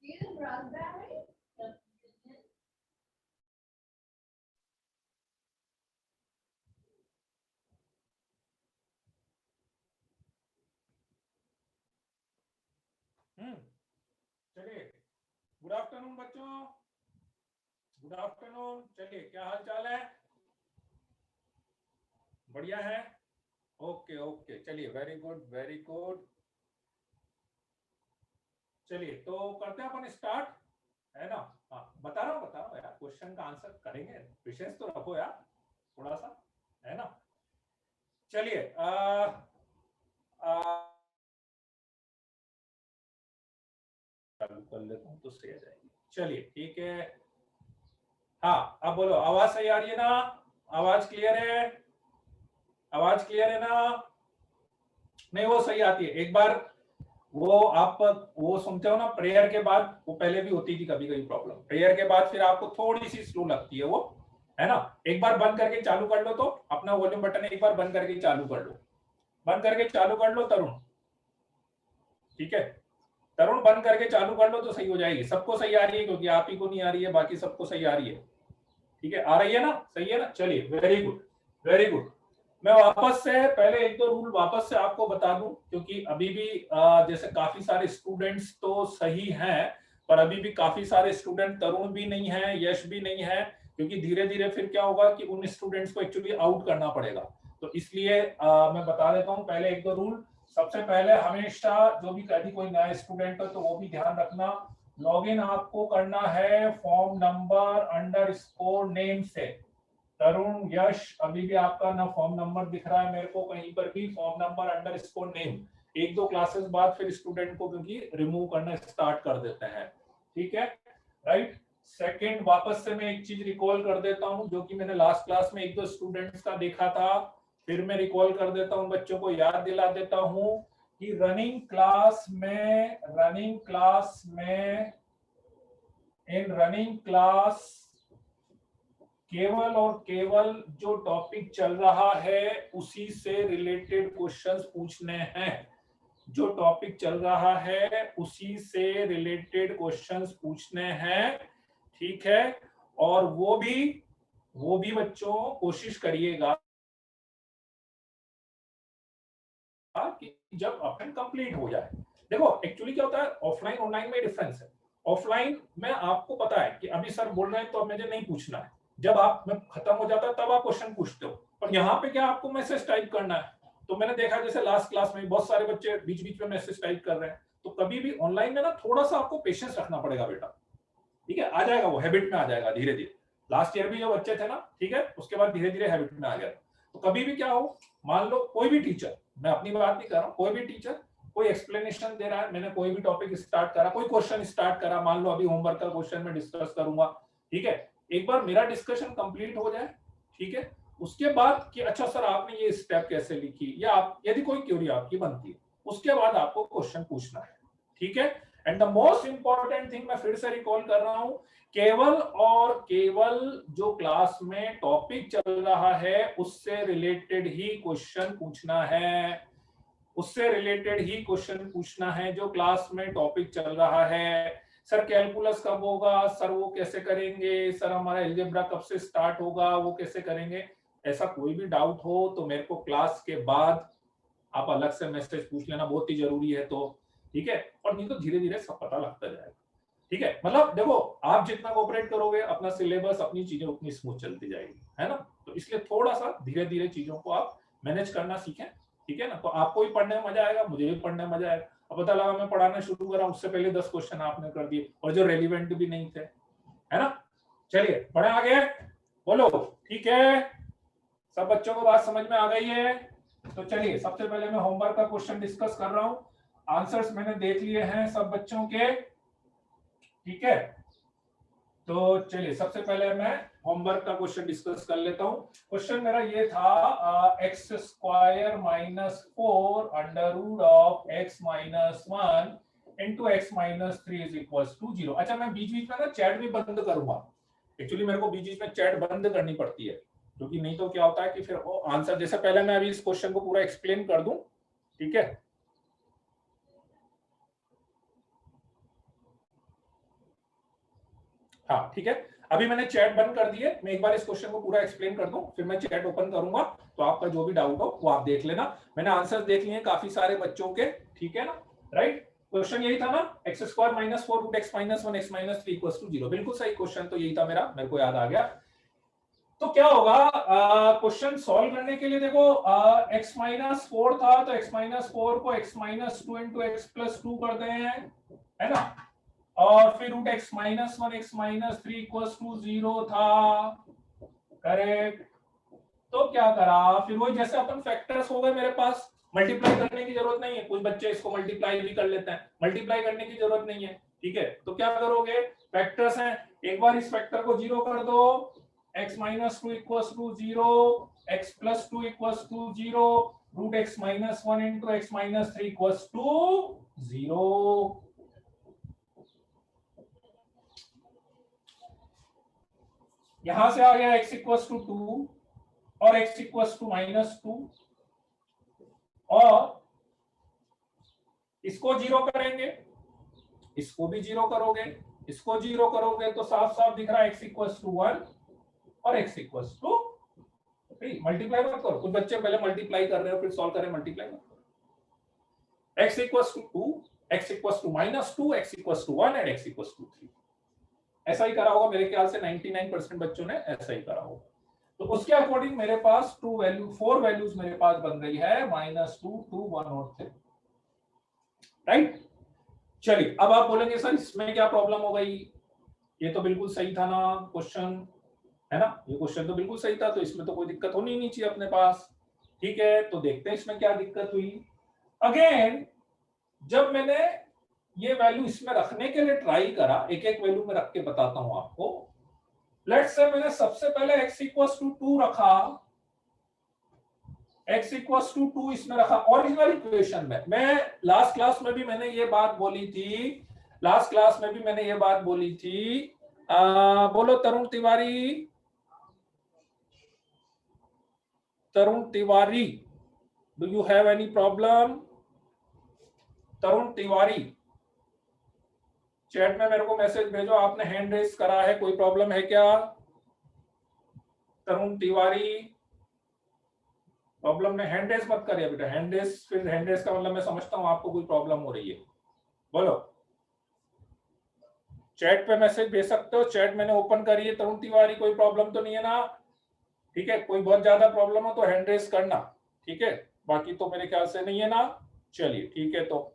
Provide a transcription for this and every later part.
चलिए, good afternoon बच्चों, good afternoon. चलिए, क्या हाल चाल है? बढ़िया है। ओके ओके, चलिए, वेरी गुड वेरी गुड। चलिए, तो करते हैं अपन स्टार्ट, है ना? हाँ, बता रहा हूँ यार, क्वेश्चन का आंसर करेंगे, पेशेंस तो रखो यार थोड़ा सा, है ना? चलिए, चालू कर लेता हूँ तो सही आ जाएगी। चलिए, ठीक है। हाँ, अब बोलो, आवाज सही आ रही है ना? आवाज क्लियर है? आवाज क्लियर है ना? नहीं, वो सही आती है। एक बार वो आप वो सुनते हो ना प्रेयर के बाद, वो पहले भी होती थी कभी कभी प्रॉब्लम, प्रेयर के बाद फिर आपको थोड़ी सी स्लो लगती है वो, है ना? एक बार बंद करके चालू कर लो, तो अपना वॉल्यूम बटन एक बार बंद करके चालू कर लो, बंद करके चालू कर लो तरुण, ठीक है? तरुण, बंद करके चालू कर लो तो सही हो जाएगी। सबको सही आ रही है? क्योंकि आप ही को नहीं आ रही है, बाकी सबको सही आ रही है। ठीक है, आ रही है ना? सही है ना? चलिए, वेरी गुड वेरी गुड। मैं वापस से पहले एक दो रूल वापस से आपको बता दूं, क्योंकि अभी भी जैसे काफी सारे स्टूडेंट्स तो सही हैं, पर अभी भी काफी सारे स्टूडेंट, तरुण भी नहीं है, यश भी नहीं है, क्योंकि धीरे धीरे फिर क्या होगा कि उन स्टूडेंट्स को एक्चुअली आउट करना पड़ेगा। तो इसलिए मैं बता देता हूं पहले एक दो रूल। सबसे पहले, हमेशा जो भी कभी कोई नया स्टूडेंट हो तो वो भी ध्यान रखना, लॉगिन आपको करना है फॉर्म नंबर अंडरस्कोर नेम से। तरुण, यश, अभी भी आपका ना फॉर्म नंबर दिख रहा है मेरे को कहीं पर भी, फॉर्म नंबर अंडरस्कोर नेम। एक दो क्लासेस बाद फिर स्टूडेंट को क्योंकि रिमूव करना स्टार्ट कर देते हैं, ठीक है? राइट। सेकंड, वापस से मैं एक चीज रिकॉल कर देता हूं, जो कि मैंने लास्ट क्लास में एक दो स्टूडेंट्स का देखा था, फिर मैं रिकॉल कर देता हूं, बच्चों को याद दिला देता हूं कि रनिंग क्लास में इन रनिंग क्लास केवल और केवल जो टॉपिक चल रहा है उसी से रिलेटेड क्वेश्चंस पूछने हैं। जो टॉपिक चल रहा है उसी से रिलेटेड क्वेश्चंस पूछने हैं, ठीक है? और वो भी बच्चों कोशिश करिएगा कि जब अपन कंप्लीट हो जाए। देखो, एक्चुअली क्या होता है, ऑफलाइन ऑनलाइन में डिफरेंस है। ऑफलाइन में आपको पता है कि अभी सर बोल रहे हैं तो अब मुझे नहीं पूछना है, जब आप में खत्म हो जाता है तब आप क्वेश्चन पूछते हो। पर यहाँ पे क्या आपको मैसेज टाइप करना है। तो मैंने देखा जैसे लास्ट क्लास में बहुत सारे बच्चे बीच बीच में मैसेज टाइप कर रहे हैं, तो कभी भी ऑनलाइन में ना थोड़ा सा आपको पेशेंस रखना पड़ेगा बेटा, ठीक है? आ जाएगा, वो हैबिट में आ जाएगा धीरे धीरे। लास्ट ईयर भी जो बच्चे थे ना, ठीक है, उसके बाद धीरे धीरे हैबिट में आ गया। तो कभी भी क्या हो, मान लो कोई भी टीचर, मैं अपनी बात नहीं कर रहा हूँ, कोई भी टीचर कोई एक्सप्लेनेशन दे रहा है, मैंने कोई भी टॉपिक स्टार्ट करा, कोई क्वेश्चन स्टार्ट करा, मान लो अभी होमवर्क का क्वेश्चन में डिस्कस करूंगा, ठीक है? एक बार मेरा डिस्कशन कंप्लीट हो जाए, ठीक है, उसके बाद कि अच्छा सर आपने ये स्टेप कैसे लिखी, या आप यदि कोई क्वेरी आपकी बनती है, उसके बाद आपको क्वेश्चन पूछना है, ठीक है? And the most important thing, मैं फिर से रिकॉल कर रहा हूं, केवल और केवल जो क्लास में टॉपिक चल रहा है उससे रिलेटेड ही क्वेश्चन पूछना है, उससे रिलेटेड ही क्वेश्चन पूछना है जो क्लास में टॉपिक चल रहा है। सर कैलकुलस कब होगा, सर वो कैसे करेंगे, सर हमारा अलजेब्रा कब से स्टार्ट होगा, वो कैसे करेंगे, ऐसा कोई भी डाउट हो तो मेरे को क्लास के बाद आप अलग से मैसेज पूछ लेना, बहुत ही जरूरी है तो, ठीक है? और नहीं तो धीरे धीरे सब पता लगता जाएगा, ठीक है? मतलब देखो, आप जितना कोऑपरेट करोगे अपना सिलेबस अपनी चीजें उतनी स्मूथ चलती जाएगी, है ना? तो इसलिए थोड़ा सा धीरे धीरे चीजों को आप मैनेज करना सीखें, ठीक है ना? तो आपको भी पढ़ने में मजा आएगा, मुझे भी पढ़ने में मजा आएगा। अब पता लगा मैं पढ़ाना शुरू करा, उससे पहले 10 क्वेश्चन आपने कर दिए और जो रेलिवेंट भी नहीं थे, है ना? चलिए बढ़े आगे, बोलो, ठीक है? सब बच्चों को बात समझ में आ गई है? तो चलिए, सबसे पहले मैं होमवर्क का क्वेश्चन डिस्कस कर रहा हूं। आंसर्स मैंने देख लिए हैं सब बच्चों के, ठीक है? तो चलिए, सबसे पहले मैं होमवर्क का क्वेश्चन डिस्कस कर लेता हूं। क्वेश्चन मेरा ये था, x square minus 4 under root of x minus 1 into x minus 3 is equal to 0। अच्छा, मैं बीच बीच में ना चैट भी बंद करूंगा, एक्चुअली मेरे को बीच बीच में चैट बंद करनी पड़ती है, क्योंकि नहीं तो क्या होता है कि फिर वो आंसर, जैसे पहले मैं अभी इस क्वेश्चन को पूरा एक्सप्लेन कर दूं, ठीक है? हाँ ठीक है, अभी मैंने चैट बंद कर दिए, मैं एक बार इस क्वेश्चन को पूरा एक्सप्लेन कर दूं, फिर मैं चैट ओपन करूंगा, तो आपका जो भी डाउट हो वो आप देख लेना। मैंने आंसर देख लिए काफी सारे बच्चों के, ठीक है ना, राइट। क्वेश्चन यही था ना, x square minus 4 root x minus 1 x minus 3 equals to 0, बिल्कुल सही क्वेश्चन तो यही था मेरा, मेरे को याद आ गया। तो क्या होगा क्वेश्चन सॉल्व करने के लिए, देखो x माइनस 4 था, तो x माइनस 4 को x minus 2 into x plus 2 कर दें, है ना, और फिर root x minus 1 x minus 3 equals to 0 था, करेक्ट। तो क्या करा, फिर वही जैसे अपन फैक्टर्स हो गए मेरे पास, मल्टीप्लाई करने की जरूरत नहीं है, कुछ बच्चे इसको मल्टीप्लाई भी कर लेते हैं, मल्टीप्लाई करने की जरूरत नहीं है, ठीक है। तो क्या करोगे, फैक्टर्स हैं, एक बार इस फैक्टर को 0 कर दो, x minus 2 equals to 0, x plus 2 equals to 0, root x minus 1 into x minus 3 equals to 0। यहां से आ गया x इक्वल्स टू 2 और x इक्वल्स टू माइनस 2, और इसको 0 करेंगे, इसको भी 0 करोगे, इसको 0 करोगे, तो साफ साफ दिख रहा है x इक्वल्स टू 1 और x इक्वल्स टू 3। मल्टीप्लाई मत करो, कुछ बच्चे पहले मल्टीप्लाई कर रहे हो फिर सॉल्व करें, मल्टीप्लाई मत करो। x equals to 2, x equals to minus 2, x equals to 1 and x equals to 3। ऐसा ही करा होगा मेरे ख्याल से, 99% बच्चों ने ऐसा ही करा होगा। तो उसके अकॉर्डिंग मेरे पास 4 वैल्यूज मेरे पास बन रही है, माइनस 2, 2, 1 और 3, राइट। चलिए अब आप बोलेंगे सर इसमें क्या प्रॉब्लम हो गई, ये तो बिल्कुल सही था ना क्वेश्चन, है ना, ये क्वेश्चन तो बिल्कुल सही था, तो इसमें तो कोई दिक्कत होनी नहीं चाहिए अपने पास, ठीक है। तो देखते हैं इसमें क्या दिक्कत हुई। अगेन जब मैंने ये वैल्यू इसमें रखने के लिए ट्राई करा, एक एक वैल्यू में रख के बताता हूं आपको। लेट्स से मैंने सबसे पहले x इक्वल्स टू 2 रखा, x इक्वल्स टू 2 इसमें रखा ओरिजिनल इक्वेशन में। मैं लास्ट क्लास में भी मैंने ये बात बोली थी, लास्ट क्लास में भी मैंने ये बात बोली थी, बोलो Tarun Tiwari, Tarun Tiwari, do you have any problem? Tarun Tiwari, chat में मेरे को मैसेज भेजो, आपने हैंड रेस करा है, कोई प्रॉब्लम है क्या? तरुण तिवारी, प्रॉब्लम में हैंड रेस मत करिए बेटा, हैंड रेस, फिर हैंड रेस का मतलब मैं समझता हूं आपको कोई प्रॉब्लम हो रही है। बोलो, चैट पे मैसेज भेज सकते हो, चैट मैंने ओपन करी है। तरुण तिवारी, कोई प्रॉब्लम तो नहीं है ना? ठीक है, कोई बहुत ज्यादा प्रॉब्लम हो तो हैंड रेस करना, ठीक है, बाकी तो मेरे ख्याल से नहीं है ना। चलिए ठीक है, तो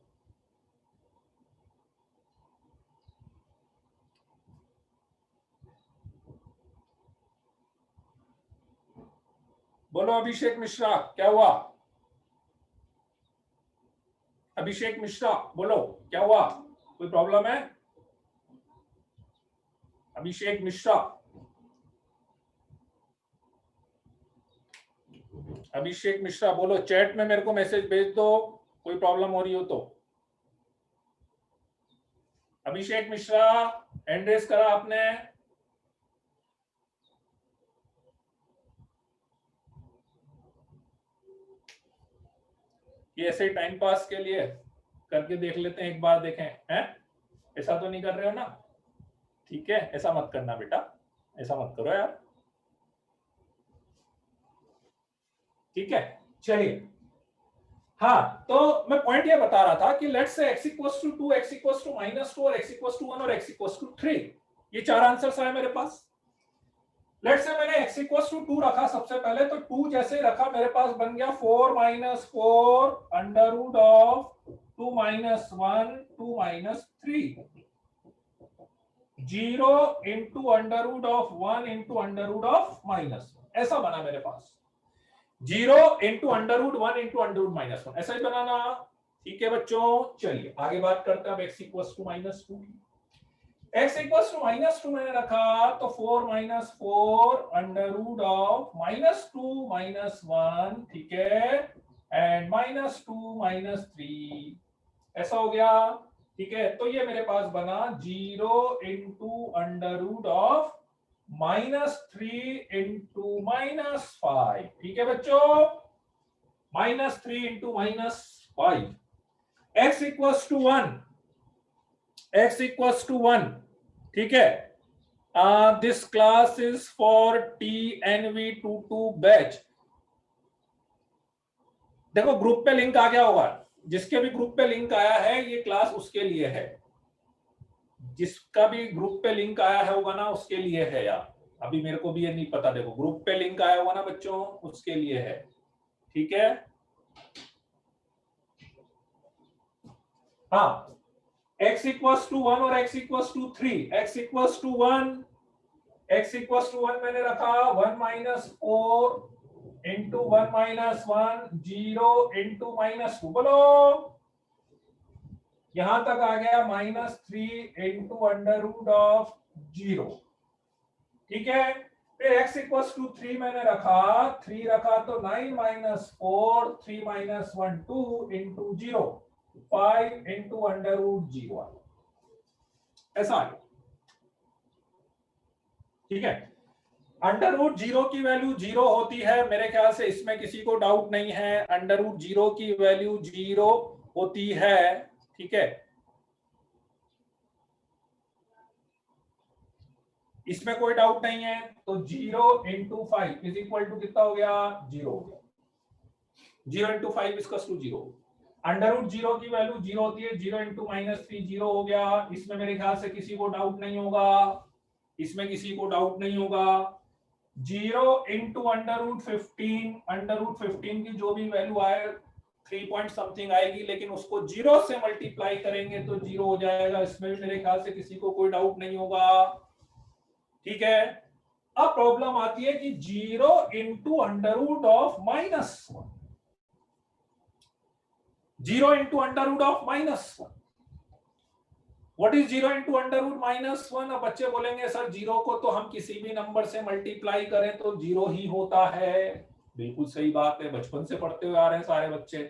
बोलो अभिषेक मिश्रा, क्या हुआ? अभिषेक मिश्रा बोलो, क्या हुआ, कोई प्रॉब्लम है? अभिषेक मिश्रा, अभिषेक मिश्रा बोलो, चैट में मेरे को मैसेज भेज दो, कोई प्रॉब्लम हो रही हो तो। अभिषेक मिश्रा, हैंड रेस करा आपने? ये ऐसे टाइम पास के लिए करके देख लेते हैं, एक बार देखें, हैं? ऐसा तो नहीं कर रहे हो ना? ठीक है, ऐसा मत करना बेटा, ऐसा मत करो यार, ठीक है। चलिए, हाँ, तो मैं पॉइंट ये बता रहा था कि let's say x equals to 2, x equals to minus 2 और x इक्वल्स टू 1 और x इक्वल्स टू 3, ये 4 आंसर्स आए मेरे पास। लेट्स से मैंने x इक्वल्स टू 2 रखा सबसे पहले, तो 2 जैसे रखा मेरे पास बन गया 4 minus 4 under root of 2 minus 1 2 minus 3, 0 into under root of 1 into under root of minus 1, ऐसा बना मेरे पास। 0 into under root 1 into under root minus 1, ऐसा ही बनाना, ठीक है बच्चों। चलिए आगे बात करते हैं अब x इक्वल्स टू माइनस 2 की। x इक्वल्स टू माइनस 2 मैंने रखा, तो 4 minus 4 under root of minus 2 minus 1, ठीक है, एंड माइनस 2 माइनस 3, ऐसा हो गया, ठीक है। तो ये मेरे पास बना 0 into under root of -3 into -5, ठीक है बच्चों, -3 into -5, x equals to 1, x equals to 1, ठीक है, This class is for TNV22 batch. देखो ग्रुप पे लिंक आ गया होगा, जिसके भी ग्रुप पे लिंक आया है ये क्लास उसके लिए है, जिसका भी ग्रुप पे लिंक आया है होगा ना उसके लिए है यार। अभी मेरे को भी ये नहीं पता, देखो ग्रुप पे लिंक आया होगा ना बच्चों उसके लिए है, ठीक है। हाँ, x इक्वल्स टू 1 और x equals to 3। x equals to 1, x equals to 1 मैंने रखा 1 minus 4 into 1 minus 1 0 into minus 2, बोलो यहां तक आ गया -3 इंटू अंडर रूट ऑफ 0, ठीक है। फिर x इक्वल्स टू 3 मैंने रखा 3 रखा तो 9 minus 4 3 minus 1 2 into 0 5 into under root 0, ऐसा आ गया, ठीक है। अंडर रूट 0 की वैल्यू 0 होती है, मेरे ख्याल से इसमें किसी को डाउट नहीं है, अंडर रूट 0 की वैल्यू 0 होती है, ठीक है। इसमें कोई डाउट नहीं है, तो 0 इंटू 5 इज इक्वल टू कितना हो गया 0 हो गया, 0 into 5 is to 0। Under root 0 की वैल्यू 0 होती है, 0 इंटू -3 0 हो गया। इसमें मेरे ख्याल से किसी को डाउट नहीं होगा, इसमें किसी को डाउट नहीं होगा। 0 इंटू अंडर रूट 15 की जो भी वैल्यू आए 3 पॉइंट समथिंग आएगी, लेकिन उसको 0 से मल्टीप्लाई करेंगे तो 0 हो जाएगा। इसमें भी मेरे ख्याल से किसी को कोई डाउट नहीं होगा, ठीक है। अब प्रॉब्लम आती है कि 0 into under root of -1, 0 into under root of -1, what is 0 into under root -1। अब बच्चे बोलेंगे सर 0 को तो हम किसी भी नंबर से मल्टीप्लाई करें तो 0 ही होता है। बिल्कुल सही बात है, बचपन से पढ़ते हुए आ रहे हैं सारे बच्चे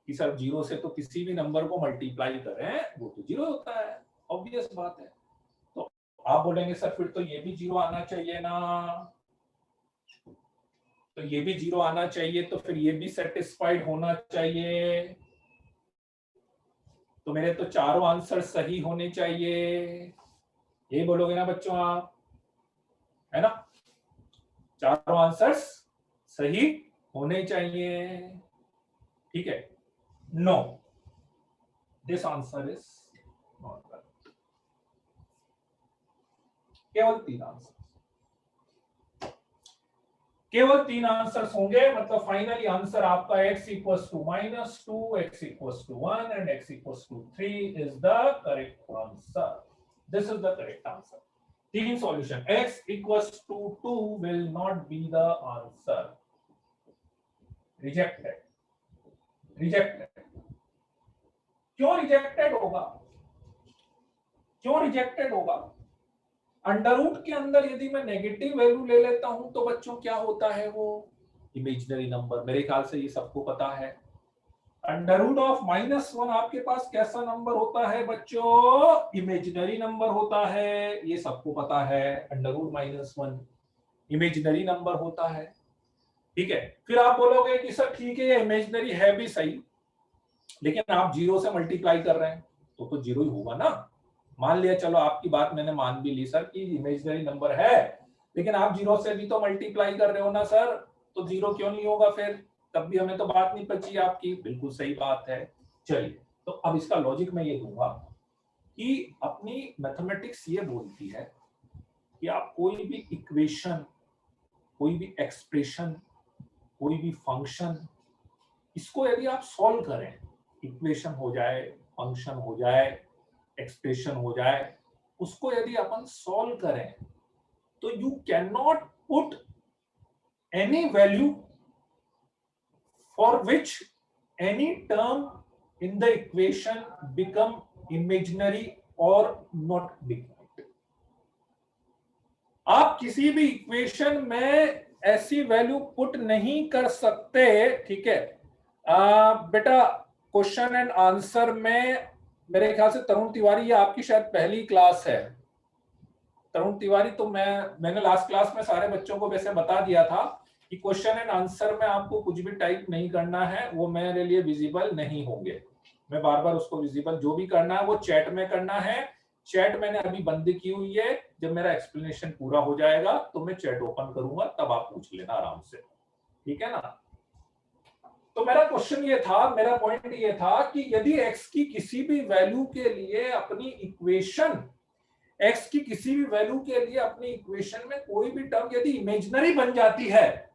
कि सर 0 से तो किसी भी नंबर को मल्टीप्लाई करें वो तो 0 होता है, ऑब्वियस बात है। तो आप बोलेंगे सर फिर तो ये भी 0 आना चाहिए ना, तो ये भी 0 आना चाहिए, तो फिर ये भी सेटिस्फाइड होना चाहिए, तो मेरे तो चारों आंसर सही होने चाहिए, यही बोलोगे ना बच्चों आप, है ना। चारों आंसर्स सही होने चाहिए, ठीक है। No, this answer is not correct. केवल 3 आंसर, केवल 3 आंसर्स होंगे, मतलब फाइनली आंसर आपका x equals to -2, x equals to 1 and x equals to 3 is the correct answer. This is the correct answer. 3 solution, x equals to 2 will not be the answer, rejected, rejected. क्यों rejected होगा, क्यों rejected होगा? Under root के अंदर यदि मैं negative value ले लेता हूं तो बच्चों क्या होता है, वो इमेजिनरी नंबर, मेरे ख्याल से ये सबको पता है। अंडर रूट ऑफ -1 आपके पास कैसा नंबर होता है बच्चों, इमेजिनरी नंबर होता है, ये सबको पता है। अंडर रूट -1 इमेजिनरी नंबर होता है, ठीक है। फिर आप बोलोगे कि सर ठीक है ये इमेजिनरी है भी सही, लेकिन आप 0 से मल्टीप्लाई कर रहे हैं तो 0 ही होगा ना। मान लिया, चलो आपकी बात मैंने मान भी ली सर कि इमेजिनरी नंबर है, लेकिन आप 0 से भी तो मल्टीप्लाई कर रहे हो ना सर, तो 0 क्यों नहीं होगा फिर, तब भी हमें तो बात नहीं पची आपकी, बिल्कुल सही बात है। चलिए, तो अब इसका लॉजिक मैं ये दूंगा कि अपनी मैथमेटिक्स ये बोलती है कि आप कोई भी इक्वेशन, कोई भी एक्सप्रेशन, कोई भी फंक्शन, इसको यदि आप सॉल्व करें, इक्वेशन हो जाए, फंक्शन हो जाए, एक्सप्रेशन हो जाए, उसको यदि अपन सॉल्व करें तो you can not put any value for which any term in the equation become imaginary और नॉट डिफाइंड। आप किसी भी इक्वेशन में ऐसी वैल्यू पुट नहीं कर सकते, ठीक है। बेटा क्वेश्चन एंड आंसर में मेरे ख्याल से तरुण तिवारी, ये आपकी शायद पहली क्लास है तरुण तिवारी, तो मैंने लास्ट क्लास में सारे बच्चों को वैसे बता दिया था कि क्वेश्चन एंड आंसर में आपको कुछ भी टाइप नहीं करना है, वो मेरे लिए विजिबल नहीं होंगे। मैं बार बार उसको विजिबल जो भी करना है वो चैट में करना है, चैट मैंने अभी बंद की हुई है, जब मेरा एक्सप्लेनेशन पूरा हो जाएगा तो मैं चैट ओपन करूंगा, तब आप पूछ लेना आराम से, ठीक है ना। तो मेरा क्वेश्चन ये था, मेरा पॉइंट ये था कि यदि x की किसी भी वैल्यू के लिए अपनी इक्वेशन, x की किसी भी वैल्यू के लिए अपनी इक्वेशन में कोई भी टर्म यदि इमेजिनरी बन जाती है,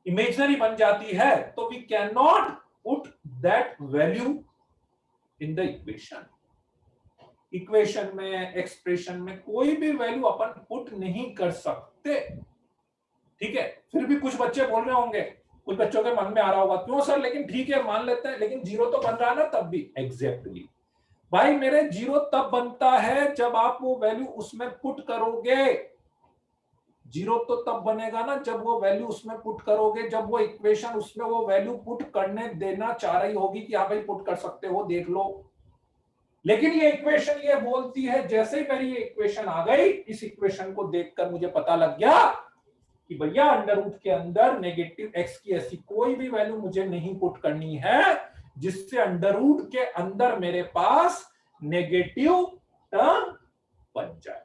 इमेजिनरी बन जाती है, तो we can not put that value in the equation. Equation में, एक्सप्रेशन में कोई भी वैल्यू अपन पुट नहीं कर सकते, ठीक है। फिर भी कुछ बच्चे बोल रहे होंगे, कुछ बच्चों के मन में आ रहा होगा, क्यों सर, लेकिन ठीक है मान लेते हैं, लेकिन जीरो तो बन रहा है ना तब भी। एग्जैक्टली भाई मेरे, जीरो तब बनता है जब आप वो वैल्यू उसमें पुट करोगे। जीरो तो तब बनेगा ना जब वो वैल्यू उसमें पुट करोगे, जब वो इक्वेशन उसमें वो वैल्यू पुट करने देना चाह रही होगी कि हाँ भाई पुट कर सकते हो, देख लो। लेकिन ये इक्वेशन ये बोलती है, जैसे ही मेरी ये इक्वेशन आ गई, इस इक्वेशन को देखकर मुझे पता लग गया कि भैया अंडर रूट के अंदर नेगेटिव एक्स की ऐसी कोई भी वैल्यू मुझे नहीं पुट करनी है जिससे अंडर रूट के अंदर मेरे पास नेगेटिव टर्म बन जाए।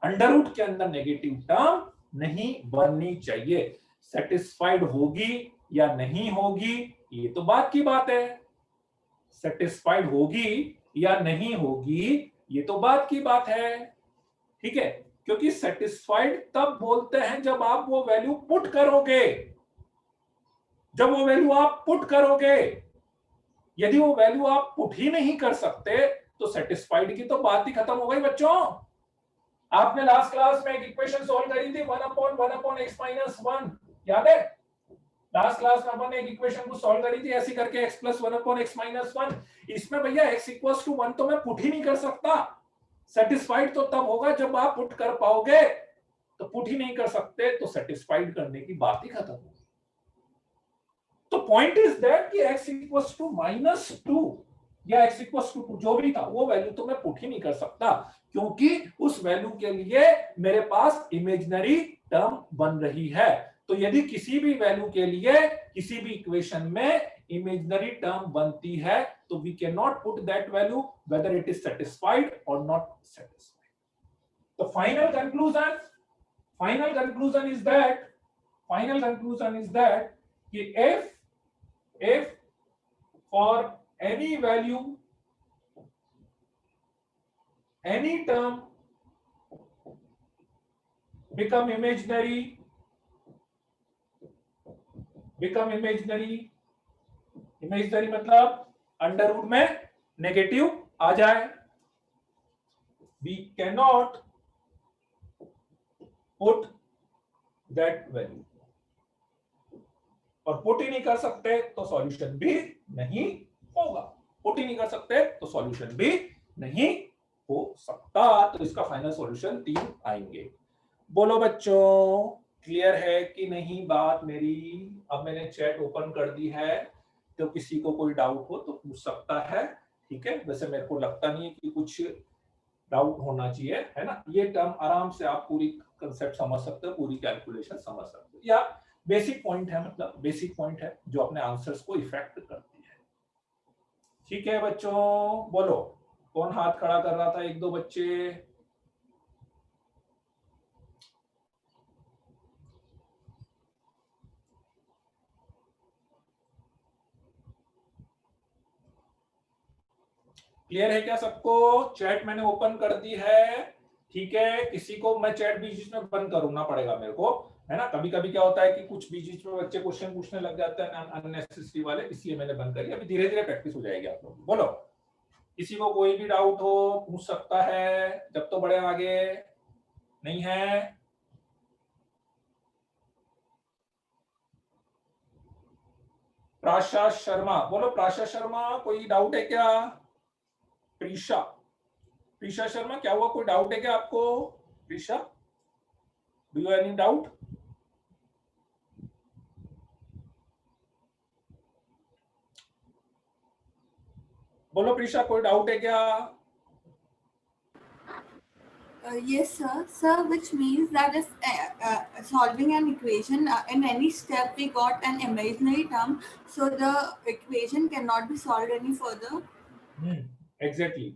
अंडर रूट के अंदर नेगेटिव टर्म नहीं बननी चाहिए। सेटिस्फाइड होगी या नहीं होगी ये तो बात की बात है, सेटिस्फाइड होगी या नहीं होगी ये तो बात की बात है, ठीक है। क्योंकि सेटिस्फाइड तब बोलते हैं जब आप वो वैल्यू पुट करोगे, जब वो वैल्यू आप पुट करोगे। यदि वो वैल्यू आप पुट ही नहीं कर सकते तो सेटिस्फाइड की तो बात ही खत्म हो गई बच्चों। आपने लास्ट क्लास में एक इक्वेशन सॉल्व करी थी 1/1/x-1, याद है? लास्ट क्लास में अपन ने एक इक्वेशन को सॉल्व करी थी ऐसी करके x + 1/x-1। इसमें भैया x = 1 तो मैं पुट ही नहीं कर सकता। सेटिस्फाइड तो तब होगा जब आप पुट कर पाओगे, तो पुट ही नहीं कर सकते तो सेटिस्फाइड करने की बात ही खत्म होगी। तो पॉइंट इज दैट कि x = -2 या x = 2 जो भी था वो वैल्यू तो मैं पुट ही नहीं कर सकता, क्योंकि उस वैल्यू के लिए मेरे पास इमेजिनरी टर्म बन रही है। तो यदि किसी भी वैल्यू के लिए किसी भी इक्वेशन में इमेजिनरी टर्म बनती है तो we can not put that value whether it is satisfied or not satisfied. The final conclusion is that if for any value, any term become imaginary, मतलब अंडर रूट में negative आ जाए, we cannot put that value, और put ही नहीं कर सकते तो solution भी नहीं होगा, पुट ही नहीं कर सकते तो सॉल्यूशन भी नहीं हो सकता। तो इसका फाइनल सॉल्यूशन 3 आएंगे। बोलो बच्चों, क्लियर है कि नहीं बात मेरी? अब मैंने चैट ओपन कर दी है, तो किसी को कोई डाउट हो तो पूछ सकता है, ठीक है। वैसे मेरे को लगता नहीं है कि कुछ डाउट होना चाहिए, है ना। ये टर्म आराम से आप पूरी कंसेप्ट समझ सकते हो, पूरी कैलकुलेशन समझ सकते हो, या बेसिक पॉइंट है, मतलब बेसिक पॉइंट है जो अपने आंसर्स को इफेक्ट करती है, ठीक है बच्चों। बोलो, कौन हाथ खड़ा कर रहा था? 1-2 बच्चे। क्लियर है क्या सबको? चैट मैंने ओपन कर दी है, ठीक है। किसी को मैं चैट बीच में बंद करना पड़ेगा मेरे को, है ना। कभी कभी क्या होता है कि कुछ बीच में बच्चे क्वेश्चन पूछने लग जाते हैं अननेसेसरी वाले, इसलिए मैंने बंद करी। अभी धीरे धीरे प्रैक्टिस हो जाएगी आप लोग। बोलो, किसी को कोई भी डाउट हो पूछ सकता है, जब तो बड़े आगे नहीं है। प्राशा शर्मा, बोलो प्राशा शर्मा, कोई डाउट है क्या? प्रीशा शर्मा, क्या हुआ, कोई डाउट है क्या आपको? Prisha, do you any doubt? बोलो प्रीशा, कोई डाउट है क्या? Yes, sir. Which means that is solving an equation. In any step, we got an imaginary term, so the equation cannot be solved any further. Exactly.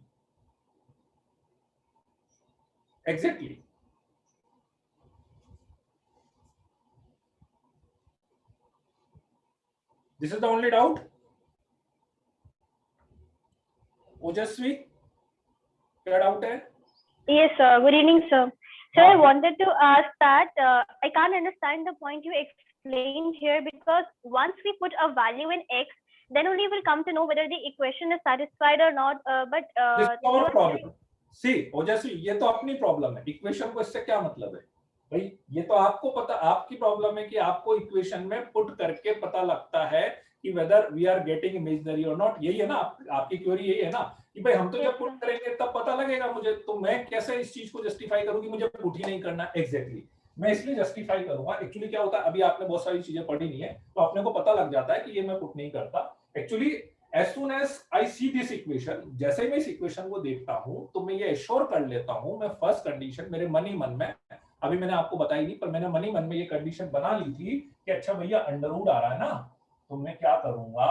Exactly this is the only doubt. ओजस्वी, क्या doubt है? Yes, sir. Good evening, sir. Sir, I wanted to ask that I can't understand the point you explained here, because once we put a value in x, then only we'll come to know whether the equation is satisfied or not. But This is our you are problem. saying- See, ओजस्वी, ये तो अपनी problem है. Equation को इससे क्या मतलब है भाई? ये तो आपको पता, आपकी प्रॉब्लम है कि आपको इक्वेशन में पुट करके पता लगता है कि whether we are getting imaginary और नॉट. यही है ना आपकी क्वेरी, यही है ना कि भाई हम तो जब पुट करेंगे तब पता लगेगा मुझे, तो मैं कैसे इस चीज को जस्टिफाई करूं कि मुझे पुट ही नहीं करना. एग्जैक्टली मैं इसलिए जस्टिफाई करूंगा. एक्चुअली क्या होता है, अभी आपने बहुत सारी चीजें पढ़ी नहीं है तो अपने को पता लग जाता है कि ये मैं पुट नहीं करता. Actually as soon as I see this equation, जैसे मैं इस इक्वेशन को देखता हूं तो मैं ये एश्योर कर लेता हूं, मैं फर्स्ट कंडीशन मेरे मन ही मन में, अभी मैंने आपको बताई नहीं पर मैंने मन ही मन में ये कंडीशन बना ली थी कि अच्छा भैया अंडर रूट आ रहा है ना, तो मैं क्या करूंगा,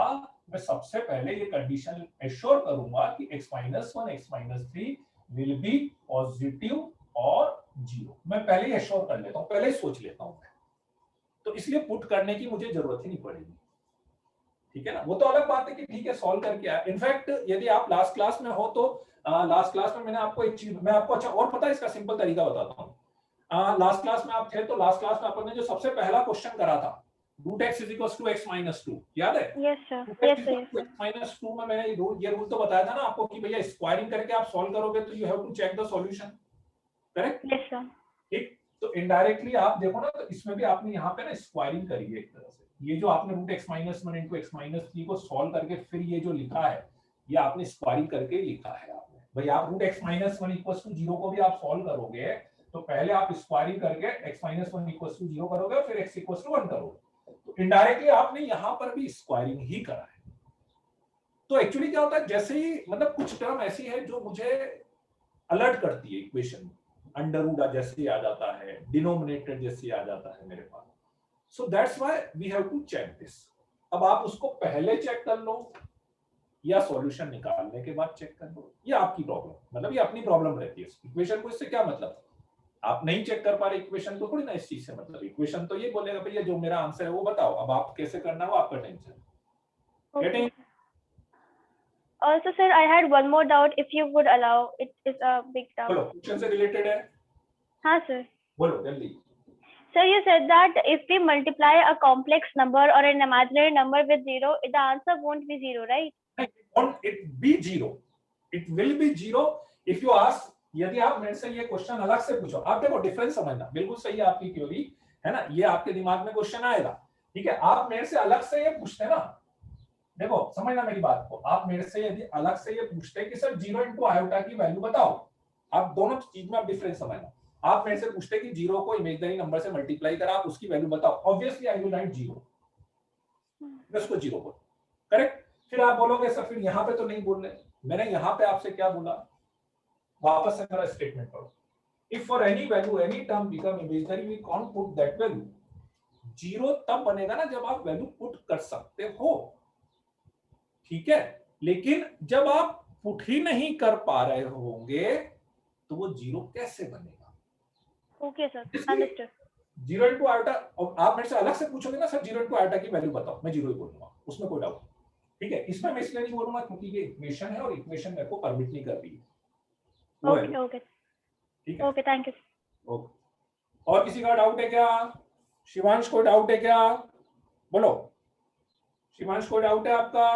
मैं सबसे पहले ये कंडीशन एश्योर करूंगा कि x-1 x-3 will be positive और जीरो. मैं पहले ही एश्योर कर लेता हूं, पहले ही सोच लेता हूं मैं, तो इसलिए पुट करने की मुझे जरूरत ही नहीं पड़ेगी. ठीक है ना. वो तो अलग बात है कि ठीक है सॉल्व करके आया. इनफैक्ट यदि आप लास्ट क्लास में हो तो लास्ट क्लास में मैंने आपको एक चीज, मैं आपको अच्छा और पता है इसका सिंपल तरीका बताता हूँ. लास्ट क्लास में आप थे तो लास्ट क्लास में आपने जो सबसे पहला क्वेश्चन करा था, root x is equal to x-2, याद है? Yes, sir. Yes, sir. x-2 में मैंने ये रूल तो बताया था ना आपको कि भैया स्क्वायरिंग करके आप सॉल्व करोगे तो you have to check the solution. Correct? Yes, sir. ठीक. तो इनडायरेक्टली आप देखो ना, तो इसमें भी आपने यहाँ पे ना स्क्वायरिंग करी है एक तरह से. ये जो आपने रूट x-1 इंटू x-3 को सॉल्व करके फिर ये जो लिखा है, ये आपने स्क्वायरिंग करके लिखा है आपने. भाई आप रूट x-1 इक्वल्स टू 0 को भी आप सॉल्व करोगे तो पहले आप स्क्वायरिंग करके x-1 इक्वल्स टू 0 करोगे, फिर x इक्वल्स टू 1 करोगे. तो इनडायरेक्टली आपने यहाँ पर भी स्क्वायरिंग ही करा है. तो एक्चुअली क्या होता है, जैसे ही मतलब कुछ टर्म ऐसी है जो मुझे अलर्ट करती है इक्वेशन में, अंडर रूट जैसे आ जाता है, डिनोमिनेटर जैसे आ जाता है मेरे पास. So that's why we have to check this. अब आप उसको पहले चेक कर लो या सॉल्यूशन निकालने के बाद चेक कर लो, ये आपकी प्रॉब्लम, मतलब ये अपनी प्रॉब्लम रहती है. इक्वेशन को इससे क्या मतलब, आप नहीं चेक कर पा रहे इक्वेशन को, थोड़ी ना इस चीज से मतलब. इक्वेशन तो ये बोलेगा भैया जो मेरा आंसर है वो बताओ, अब आप कैसे करना है वो आपका tension. Okay. Also, sir, I had one more doubt, if you would allow. It is a big doubt. बोलो, क्वेश्चन से रिलेटेड है. हाँ, sir. बोलो जल्दी. Sir, you said that if we multiply a complex number or an imaginary number with 0, the answer won't be 0, right? It be 0. It will be 0 if you ask. यदि आप मेरे से ये क्वेश्चन अलग से पूछो, आप देखो डिफरेंस समझना, बिल्कुल सही है आपकी क्वेरी है ना, ये आपके दिमाग में क्वेश्चन आएगा. ठीक है, आप मेरे से अलग से ये पूछते ना, देखो समझना मेरी बात को, आप मेरे से यदि अलग से ये पूछते कि सर 0 इंटू आयोटा की वैल्यू बताओ, आप दोनों चीज में आप डिफरेंस समझना. आप मेरे से पूछते कि 0 को इमेजिनरी नंबर से मल्टीप्लाई करा, आप उसकी वैल्यू बताओ, ऑब्वियसली आई विल राइट 0, उसको 0 बोल. करेक्ट. फिर आप बोलोगे सर फिर यहाँ पे तो नहीं बोल रहे, मैंने यहाँ पे आपसे क्या बोला, वापस से मेरा स्टेटमेंट पढ़ो. If for any value any term become imaginary we can't put that value. 0 तब बनेगा ना जब आप वैल्यू पुट कर सकते हो. ठीक है, लेकिन जब आप पुट ही नहीं कर पा रहे होंगे तो वो 0 कैसे बनेगा. Okay, sir. Understood. 0 into iota, और आप मेरे से अलग से पूछोगे ना सर 0 इंटू आयोटा की वैल्यू बताओ, मैं 0 ही बोलूंगा, उसमें कोई डाउट. ठीक है, इसमें मैं इसलिए नहीं बोलूंगा क्योंकि ये इक्वेशन है और इक्वेशन मेरे को परमिट नहीं कर रही है. Okay, okay. ठीक है. Okay, thank you. ओके. और किसी का डाउट है क्या? शिवांश को डाउट है क्या? बोलो, शिवांश को डाउट है आपका?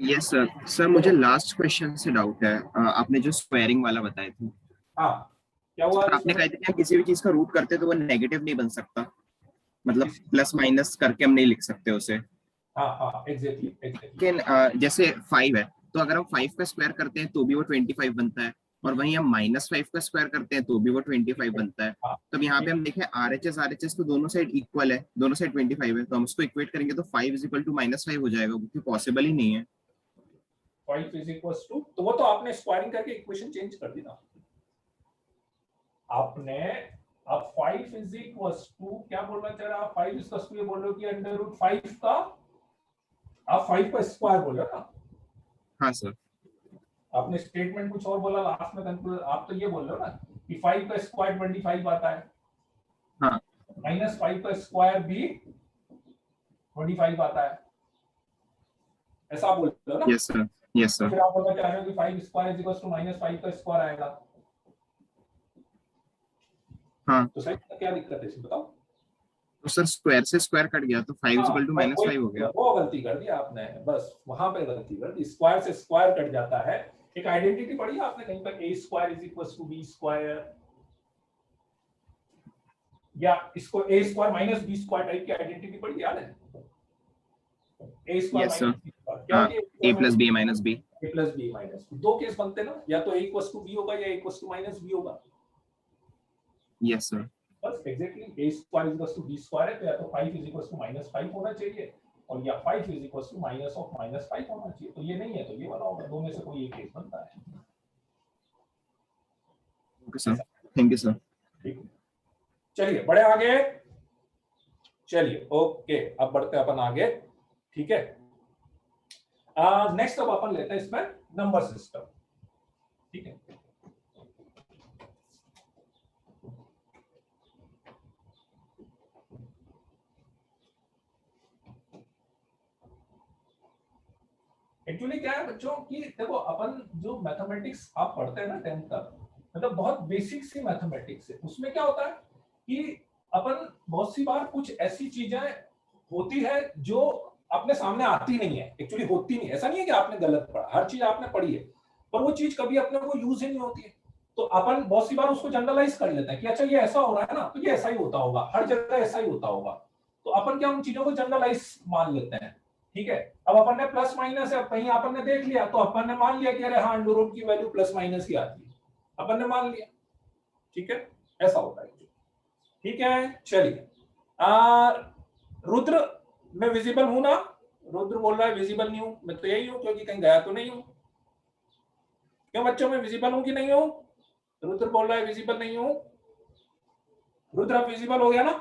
Yes sir. सर मुझे लास्ट क्वेश्चन से डाउट है. आपने जो स्क्वायरिंग वाला बताया था, हाँ क्या हुआ? आपने कहा था कि हम किसी भी चीज का रूट करते तो वो नेगेटिव नहीं बन सकता, मतलब प्लस माइनस करके हम नहीं लिख सकते उसे. हाँ हाँ एग्जैक्टली. लेकिन जैसे 5 है तो अगर हम 5 का स्क्वायर करते हैं तो भी वो 25 बनता है, और वहीं हम -5 का स्क्वायर करते हैं तो भी वो 25 बनता है. तो यहाँ पे हम देखें RHS तो दोनों साइड इक्वल है, दोनों साइड 25 है, तो हम उसको इक्वेट करेंगे तो 5 इज इक्वल टू -5 हो जाएगा, क्योंकि पॉसिबल ही नहीं है. 5 इज इक्वल्स टू, तो वो तो आपने स्क्वायरिंग करके इक्वेशन चेंज कर दी ना आपने. अब 5 इज इक्वल्स टू क्या बोलना चाह रहा है, 5 इज इक्वल्स टू ये बोल रहे हो कि अंडर रूट 5 का, आप 5 का स्क्वायर बोल रहे हो ना. हाँ सर. आपने स्टेटमेंट कुछ और बोला लास्ट में, कंक्लूजन आप तो ये बोल रहे हो ना कि 5 का स्क्वायर 25 आता है, हाँ -5 का स्क्वायर भी 25 आता है, ऐसा आप बोलते हो ना? यस सर, यस तो सर। फिर आप बोलना चाह रहे हो कि 5 स्क्वायर इज इक्वल टू -5 का स्क्वायर आएगा। हाँ तो सही क्या दिक्कत है इसमें बताओ? तो सर स्क्वायर से स्क्वायर कट गया तो 5 इक्वल टू -5 हो गया। वो गलती कर दी आपने, बस वहां पे गलती कर दी, स्क्वायर से स्क्वायर कट जाता है। एक आइडेंटिटी पढ़ी आपने कहीं पर, a square is equal to b square, या इसको a square minus b square type की आइडेंटिटी पढ़ी, याद है? a square yes sir, minus b square क्या हाँ, होती है? a plus b minus b। a plus b minus b, दो केस बनते ना, या तो a इक्वल टू b होगा या a equal to minus b होगा। यस सर, बस exactly a square is equal to b square है, तो या तो 5 इज इक्वल टू -5 होना चाहिए, और या 5 is equal to minus of -5 होना चाहिए। तो ये नहीं है तो ये वाला होगा, दो में से कोई एक केस बनता है। Okay sir, thank you sir. ठीक, चलिए बढ़े आगे, चलिए ओके, अब बढ़ते अपन आगे, ठीक है। नेक्स्ट अब अपन लेते हैं इसमें नंबर सिस्टम, ठीक है। एक्चुअली क्या है बच्चों कि देखो, अपन जो मैथमेटिक्स आप पढ़ते हैं ना 10th तक, मतलब बहुत बेसिक सी मैथमेटिक्स है, उसमें क्या होता है कि अपन बहुत सी बार कुछ ऐसी चीजें होती है जो अपने सामने आती नहीं है, एक्चुअली होती नहीं, ऐसा नहीं है कि आपने गलत पढ़ा, हर चीज आपने पढ़ी है, पर वो चीज कभी अपने को यूज ही नहीं होती है। तो अपन बहुत सी बार उसको जनरलाइज कर लेते हैं कि अच्छा ये ऐसा हो रहा है ना, तो ये ऐसा ही होता होगा, हर जगह ऐसा ही होता होगा। तो अपन क्या उन चीजों को जनरलाइज मान लेते हैं, ठीक है। अब अपन ने प्लस माइनस है, कहीं अपन ने देख लिया तो अपन ने मान लिया कि अरे हाँ अंडर रूट की वैल्यू प्लस माइनस ही आती है, अपन ने मान लिया, ठीक है, ऐसा होता है, ठीक है। चलिए, रुद्र मैं विजिबल हूं ना? रुद्र बोल रहा है विजिबल नहीं हूं, मैं तो यही हूं क्योंकि कहीं गया तो नहीं हूं। क्यों बच्चों, मैं विजिबल हूं कि नहीं हूं? रुद्र बोल रहा है विजिबल नहीं हूं। रुद्र अब विजिबल हो गया ना?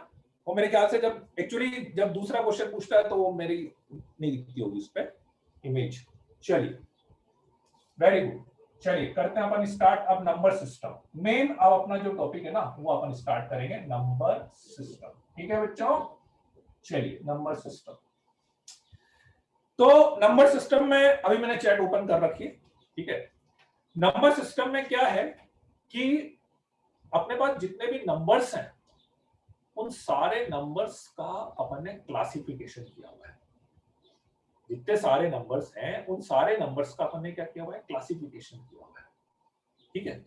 वो मेरे ख्याल से जब एक्चुअली जब दूसरा क्वेश्चन पूछता है तो वो मेरी नहीं दिखती होगी उस पर इमेज। चलिए वेरी गुड, चलिए करते हैं अपन स्टार्ट अब नंबर सिस्टम। मेन अब अपना जो टॉपिक है ना वो अपन स्टार्ट करेंगे नंबर सिस्टम, ठीक है बच्चों। चलिए नंबर सिस्टम, तो नंबर सिस्टम में अभी मैंने चैट ओपन कर रखी है, ठीक है। नंबर सिस्टम में क्या है कि अपने पास जितने भी नंबर्स हैं उन सारे नंबर्स का अपन ने क्लासिफिकेशन किया हुआ है। जितने सारे नंबर्स हैं उन सारे नंबर्स का अपन ने क्या किया हुआ है? क्लासिफिकेशन किया हुआ है, ठीक है।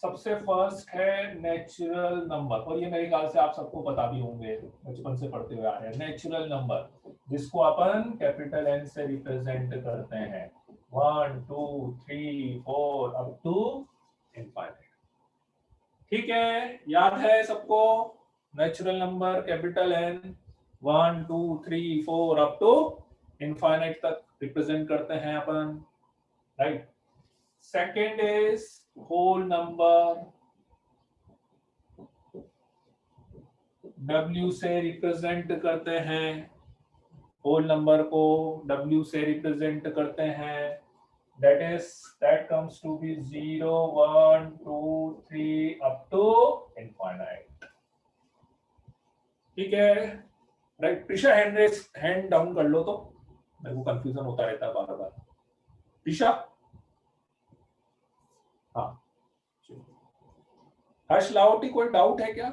सबसे फर्स्ट है नेचुरल नंबर, और ये मेरे ख्याल से आप सबको पता भी होंगे, बचपन से पढ़ते हुए आ रहे हैं। नेचुरल नंबर जिसको अपन कैपिटल एन से रिप्रेजेंट करते हैं, 1 2 3 4 अप टू इनफाइनाइट, ठीक है, याद है सबको? Natural number capital N 1 2 3 4 up to infinite तक रिप्रेजेंट करते हैं अपन, right. Second is whole number, W से रिप्रेजेंट करते हैं, होल नंबर को W से रिप्रेजेंट करते हैं, that comes to be 0 1 2 3 up to infinite, ठीक है, राइट। प्रिशा हैंड डाउन कर लो, तो मेरे को कंफ्यूजन होता रहता है बार बार। प्रिशा, हाँ, हर्ष लाहौटी कोई डाउट है क्या?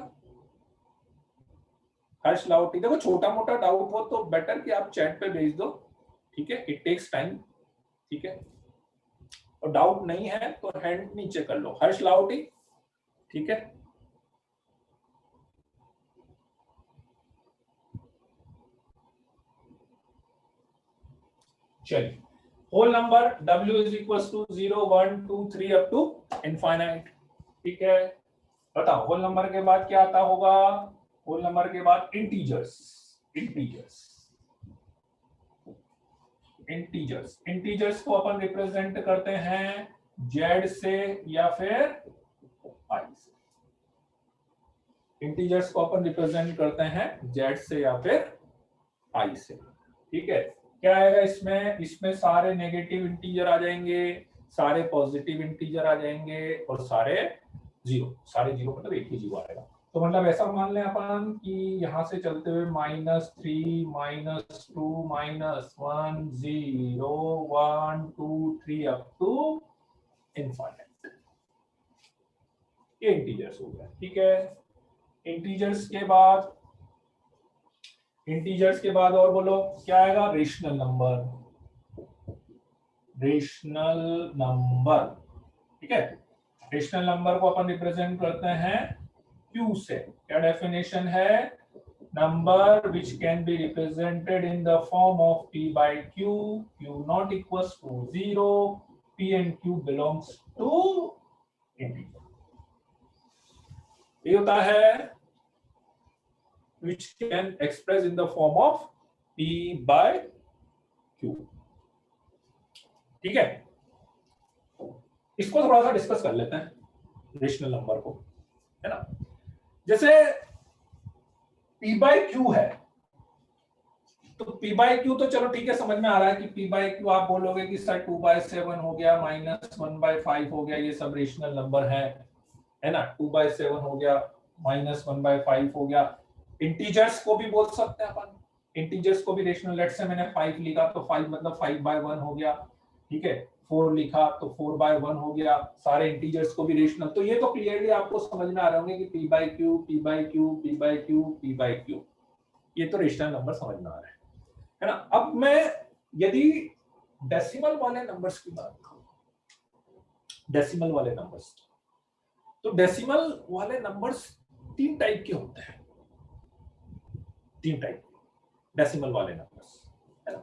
हर्ष लाहौटी, देखो छोटा मोटा डाउट हो तो बेटर कि आप चैट पे भेज दो, ठीक है, इट टेक्स टाइम, ठीक है। और डाउट नहीं है तो हैंड नीचे कर लो, हर्ष लाहौटी, ठीक है। चलिए, whole number W is equal to 0 1 2 3 up to infinite, ठीक है। बताओ होल नंबर के बाद क्या आता होगा? होल नंबर के बाद इंटीजर्स, इंटीजर्स को अपन रिप्रेजेंट करते हैं Z से या फिर I से। इंटीजर्स को अपन रिप्रेजेंट करते हैं Z से या फिर I से, ठीक है। क्या आएगा इसमें? इसमें सारे नेगेटिव इंटीजर आ जाएंगे, सारे पॉजिटिव इंटीजर आ जाएंगे और सारे जीरो मतलब एक ही जीरो आएगा। तो मतलब ऐसा मान लें अपन कि यहाँ से चलते हुए -3 -2 -1 0 1 2 3 अप टू इनफाइनाइट। ये इंटीजर्स हो गया, ठीक है। इंटीजर्स के बाद और बोलो क्या आएगा? रेशनल नंबर, ठीक है। रेशनल नंबर को अपन रिप्रेजेंट करते हैं Q से। क्या डेफिनेशन है? Number which can be represented in the form of P by Q, Q not equals to 0, P and Q belongs to integer। ये होता है which can express in the form of P by Q, ठीक है। इसको थोड़ा सा discuss कर लेते हैं रेशनल नंबर को, है ना। जैसे P by Q है तो P by Q तो चलो ठीक है, समझ में आ रहा है कि P by Q आप बोलोगे कि सर 2/7 हो गया, -1/5 हो गया, ये सब रेशनल नंबर है ना। 2/7 हो गया, -1/5 हो गया। इंटीजर्स को भी बोल सकते हैं अपन, इंटीजर्स को भी रेशनल। लेट्स से मैंने 5 लिखा तो 5 मतलब 5/1 हो गया, ठीक है। 4 लिखा तो 4/1 हो गया, सारे इंटीजर्स को भी रेशनल। तो ये तो क्लियरली आपको समझ में आ रहे होंगे कि P by Q, P by Q, P by Q, P by Q, ये तो रेशनल नंबर समझ में आ रहे है ना। अब मैं यदि डेसिमल वाले नंबर्स की बात करूं, डेसिमल वाले नंबर्स, तो डेसिमल वाले नंबर्स 3 टाइप के होते हैं, 3 टाइप डेसिमल वाले नंबर्स, है ना।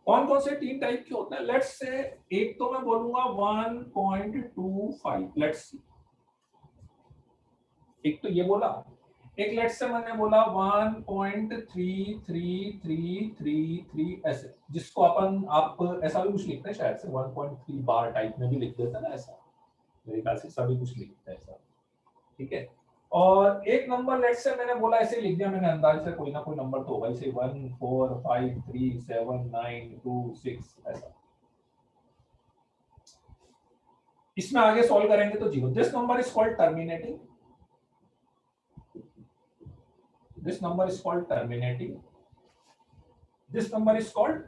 कौन कौन से 3 टाइप के होते हैं? लेट्स से एक तो मैं बोलूंगा 1.25, लेट्स सी, एक तो ये बोला। एक लेट्स से मैंने बोला 1.33333 ऐसे, जिसको अपन आप ऐसा भी कुछ लिखते हैं शायद से 1.3 बार टाइप में भी लिख देते हैं ना, ऐसा मेरे ख्याल से सभी कुछ लिखते हैं ऐसा, ठीक है। और एक नंबर लेट्स से मैंने बोला ऐसे लिख दिया मैंने, अंदाज से कोई ना कोई नंबर तो होगा, इसे 1 4 5 3 7 9 2 6 ऐसा। इसमें आगे सॉल्व करेंगे तो 0। This number is called terminating, this number is called terminating, this number is called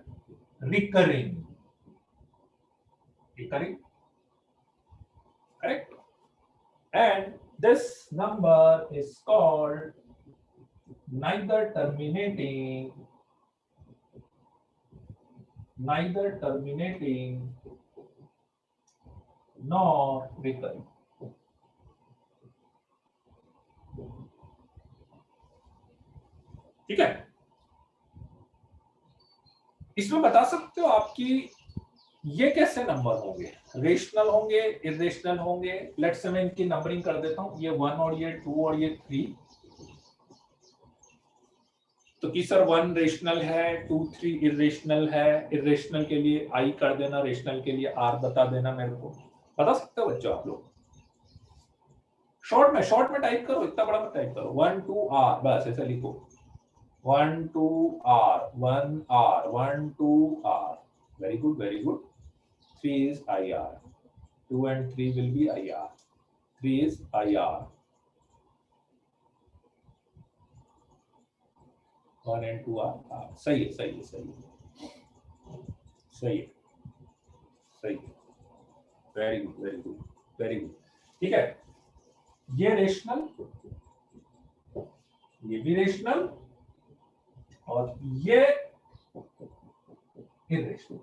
recurring, correct, and this number is called neither terminating nor recurring। ठीक है। इसमें बता सकते हो आपकी ये कैसे नंबर होंगे? रेशनल होंगे, इरेशनल होंगे? लेट्स से मैं इनकी नंबरिंग कर देता हूं, ये 1 और ये 2 और ये 3। तो कि सर 1 रेशनल है, 2 3 इरेशनल है। इरेशनल के लिए I कर देना, रेशनल के लिए R बता देना मेरे को। बता सकते हो बच्चों आप लोग? शॉर्ट में टाइप करो, इतना बड़ा मत टाइप करो। 1 2 R बस ऐसे लिखो, 1 2 R 1 R 1 2 R। Very good, very good। 3 is IR, 2 and 3 will be IR, 3 is IR, 1 and 2 are R। सही है, सही है, सही है, सही है, सही है। Very good, very good, very good, ठीक है। ये रेशनल, ये भी रेशनल, और ये इरेशनल।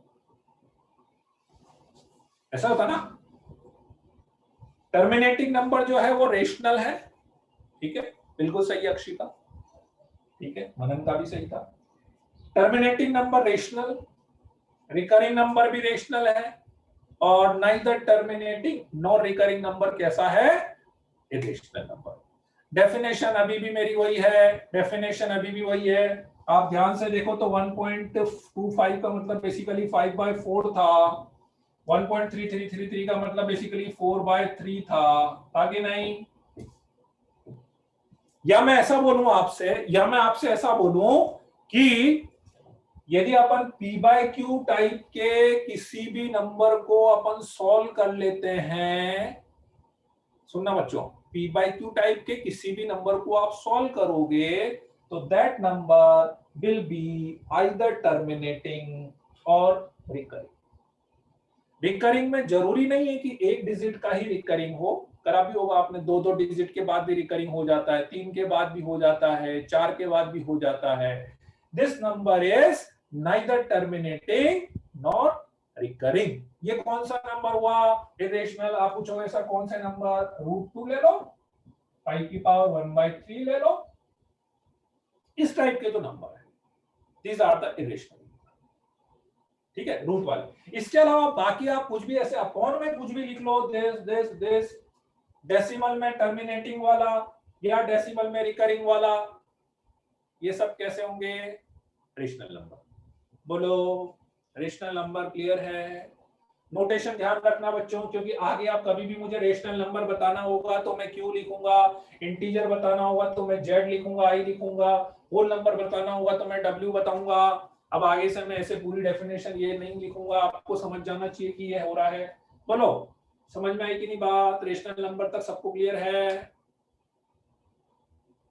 ऐसा होता ना। टर्मिनेटिंग नंबर जो है वो रेशनल है, ठीक है, बिल्कुल सही अक्षिता, ठीक है, मनन का भी सही था। Terminating number rational, recurring number भी रेशनल है, और neither terminating nor recurring number कैसा है? Irrational number. डेफिनेशन अभी भी मेरी वही है, डेफिनेशन अभी भी वही है। आप ध्यान से देखो तो 1.25 का मतलब बेसिकली 5/4 था, 1.3333 का मतलब बेसिकली 4/3 था कि नहीं? या मैं ऐसा बोलूं आपसे, या मैं आपसे ऐसा बोलूं कि यदि अपन p बाय क्यू टाइप के किसी भी नंबर को अपन सॉल्व कर लेते हैं, सुनना बच्चों, p बाय क्यू टाइप के किसी भी नंबर को आप सॉल्व करोगे तो that number will be either terminating और रिकरिंग। रिकरिंग में जरूरी नहीं है कि एक डिजिट का ही रिकरिंग हो, करा भी होगा आपने, दो दो डिजिट के बाद भी रिकरिंग हो जाता है, 3 के बाद भी हो जाता है, 4 के बाद भी हो जाता है। This number is neither terminating nor recurring. ये कौन सा नंबर हुआ इरेशनल? आप पूछोगे सर कौन सा नंबर? √2 ले लो, 5 की पावर 1/3 ले लो, इस टाइप के जो नंबर है, दीज आर द इरेशनल। ठीक है, रूट वाले। इसके अलावा बाकी आप कुछ भी ऐसे अपॉन में कुछ भी लिख लो, दिस डेसिमल में टर्मिनेटिंग वाला या डेसिमल में रिकरिंग वाला, ये सब कैसे होंगे? Rational number. बोलो रेशनल नंबर क्लियर है? नोटेशन ध्यान रखना बच्चों, क्योंकि आगे आप कभी भी मुझे रेशनल नंबर बताना होगा तो मैं क्यू लिखूंगा, इंटीजर बताना होगा तो मैं जेड लिखूंगा, आई लिखूंगा, होल नंबर बताना होगा तो मैं डब्ल्यू बताऊंगा। अब आगे से मैं ऐसे पूरी डेफिनेशन ये नहीं लिखूंगा, आपको समझ जाना चाहिए कि ये हो रहा है। बोलो समझ में आई कि नहीं बात? रेशनल नंबर तक सबको क्लियर है?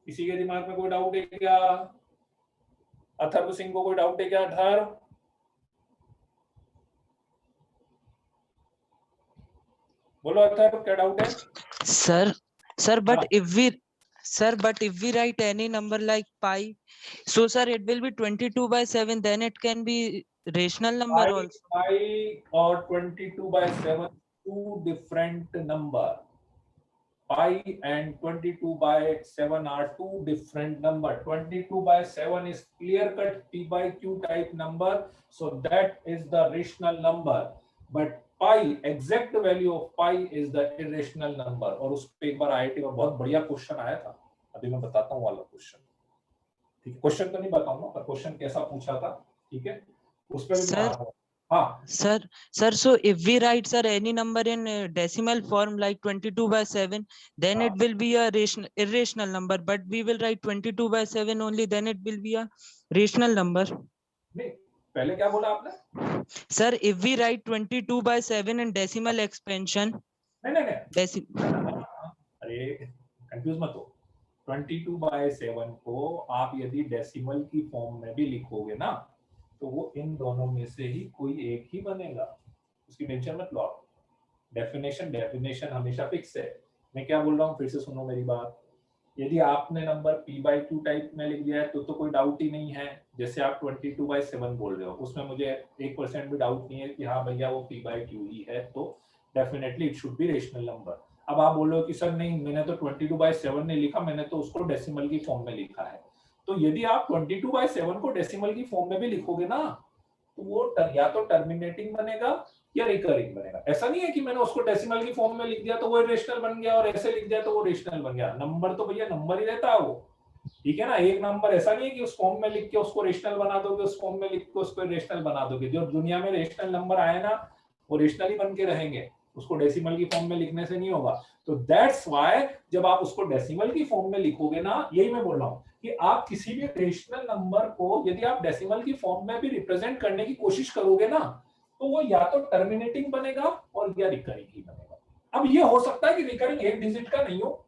किसी के दिमाग में कोई डाउट है क्या? अथर्व सिंह को कोई डाउट है क्या? अथर्व, बोलो अथर्व, क्या डाउट है? Sir, but if we write any number like pi, so sir, it will be 22/7. Then it can be rational number also. pi और 22/7 two different number. Pi and 22/7 are two different number. 22/7 is clear cut p by q type number, so that is the rational number. But pi, exact value of pi is the irrational number. और उस पे एक बार IIT में बहुत बढ़िया question आया था, अभी मैं बताता हूँ वाला क्वेश्चन। ठीक है, क्वेश्चन तो नहीं बताऊंगा पर क्वेश्चन कैसा पूछा था, ठीक है, उस पे भी मैं हाँ Sir, so if we write sir any number in decimal form like 22/7, then it will be a irrational number. But we will write 22/7 only, then it will be a rational number. नहीं, पहले क्या बोला आपने? Sir, if we write 22/7 in decimal expansion, नहीं, अरे confuse मत हो। 22/7 को आप यदि डेसिमल की फॉर्म में भी लिखोगे ना तो वो इन दोनों में से ही कोई एक ही बनेगा, उसकी टेंशन मत लो। डेफिनेशन हमेशा फिक्स है। मैं क्या बोल रहा हूँ फिर से सुनो मेरी बात। यदि आपने नंबर p/q टाइप में लिख दिया है तो कोई डाउट ही नहीं है। जैसे आप 22/7 बोल रहे हो, उसमें मुझे 1% भी डाउट नहीं है कि हाँ भैया वो p/q ही है, तो definitely it should be rational number. अब आप बोल रहे हो कि सर नहीं, मैंने तो 22/7 नहीं लिखा, मैंने तो उसको डेसिमल की फॉर्म में लिखा है। तो यदि आप 22/7 को डेसिमल की फॉर्म में भी लिखोगे ना तो वो या तो टर्मिनेटिंग बनेगा या रिकरिंग बनेगा। ऐसा नहीं है कि मैंने उसको डेसिमल की फॉर्म में लिख दिया तो वो रेशनल बन गया और ऐसे लिख दिया तो वो रेशनल बन गया। नंबर तो भैया नंबर ही रहता है वो, ठीक है ना। एक नंबर ऐसा नहीं है कि उस फॉर्म में लिख के उसको रेशनल बना दोगे, उस फॉर्म में लिख के उसको रेशनल बना दोगे। जो दुनिया में रेशनल नंबर आए ना वो रेशनल ही बन के रहेंगे, उसको डेसिमल की फॉर्म में लिखने से नहीं होगा। तो दैट्स व्हाई जब आप उसको डेसिमल की फॉर्म में लिखोगे ना, यही मैं बोल रहा हूँ कि आप किसी भी रेशनल नंबर को यदि आप डेसिमल की फॉर्म में भी रिप्रेजेंट करने की कोशिश करोगे ना तो वो या तो टर्मिनेटिंग बनेगा और या रिकरिंग ही बनेगा। अब ये हो सकता है कि रिकरिंग एक डिजिट का नहीं हो,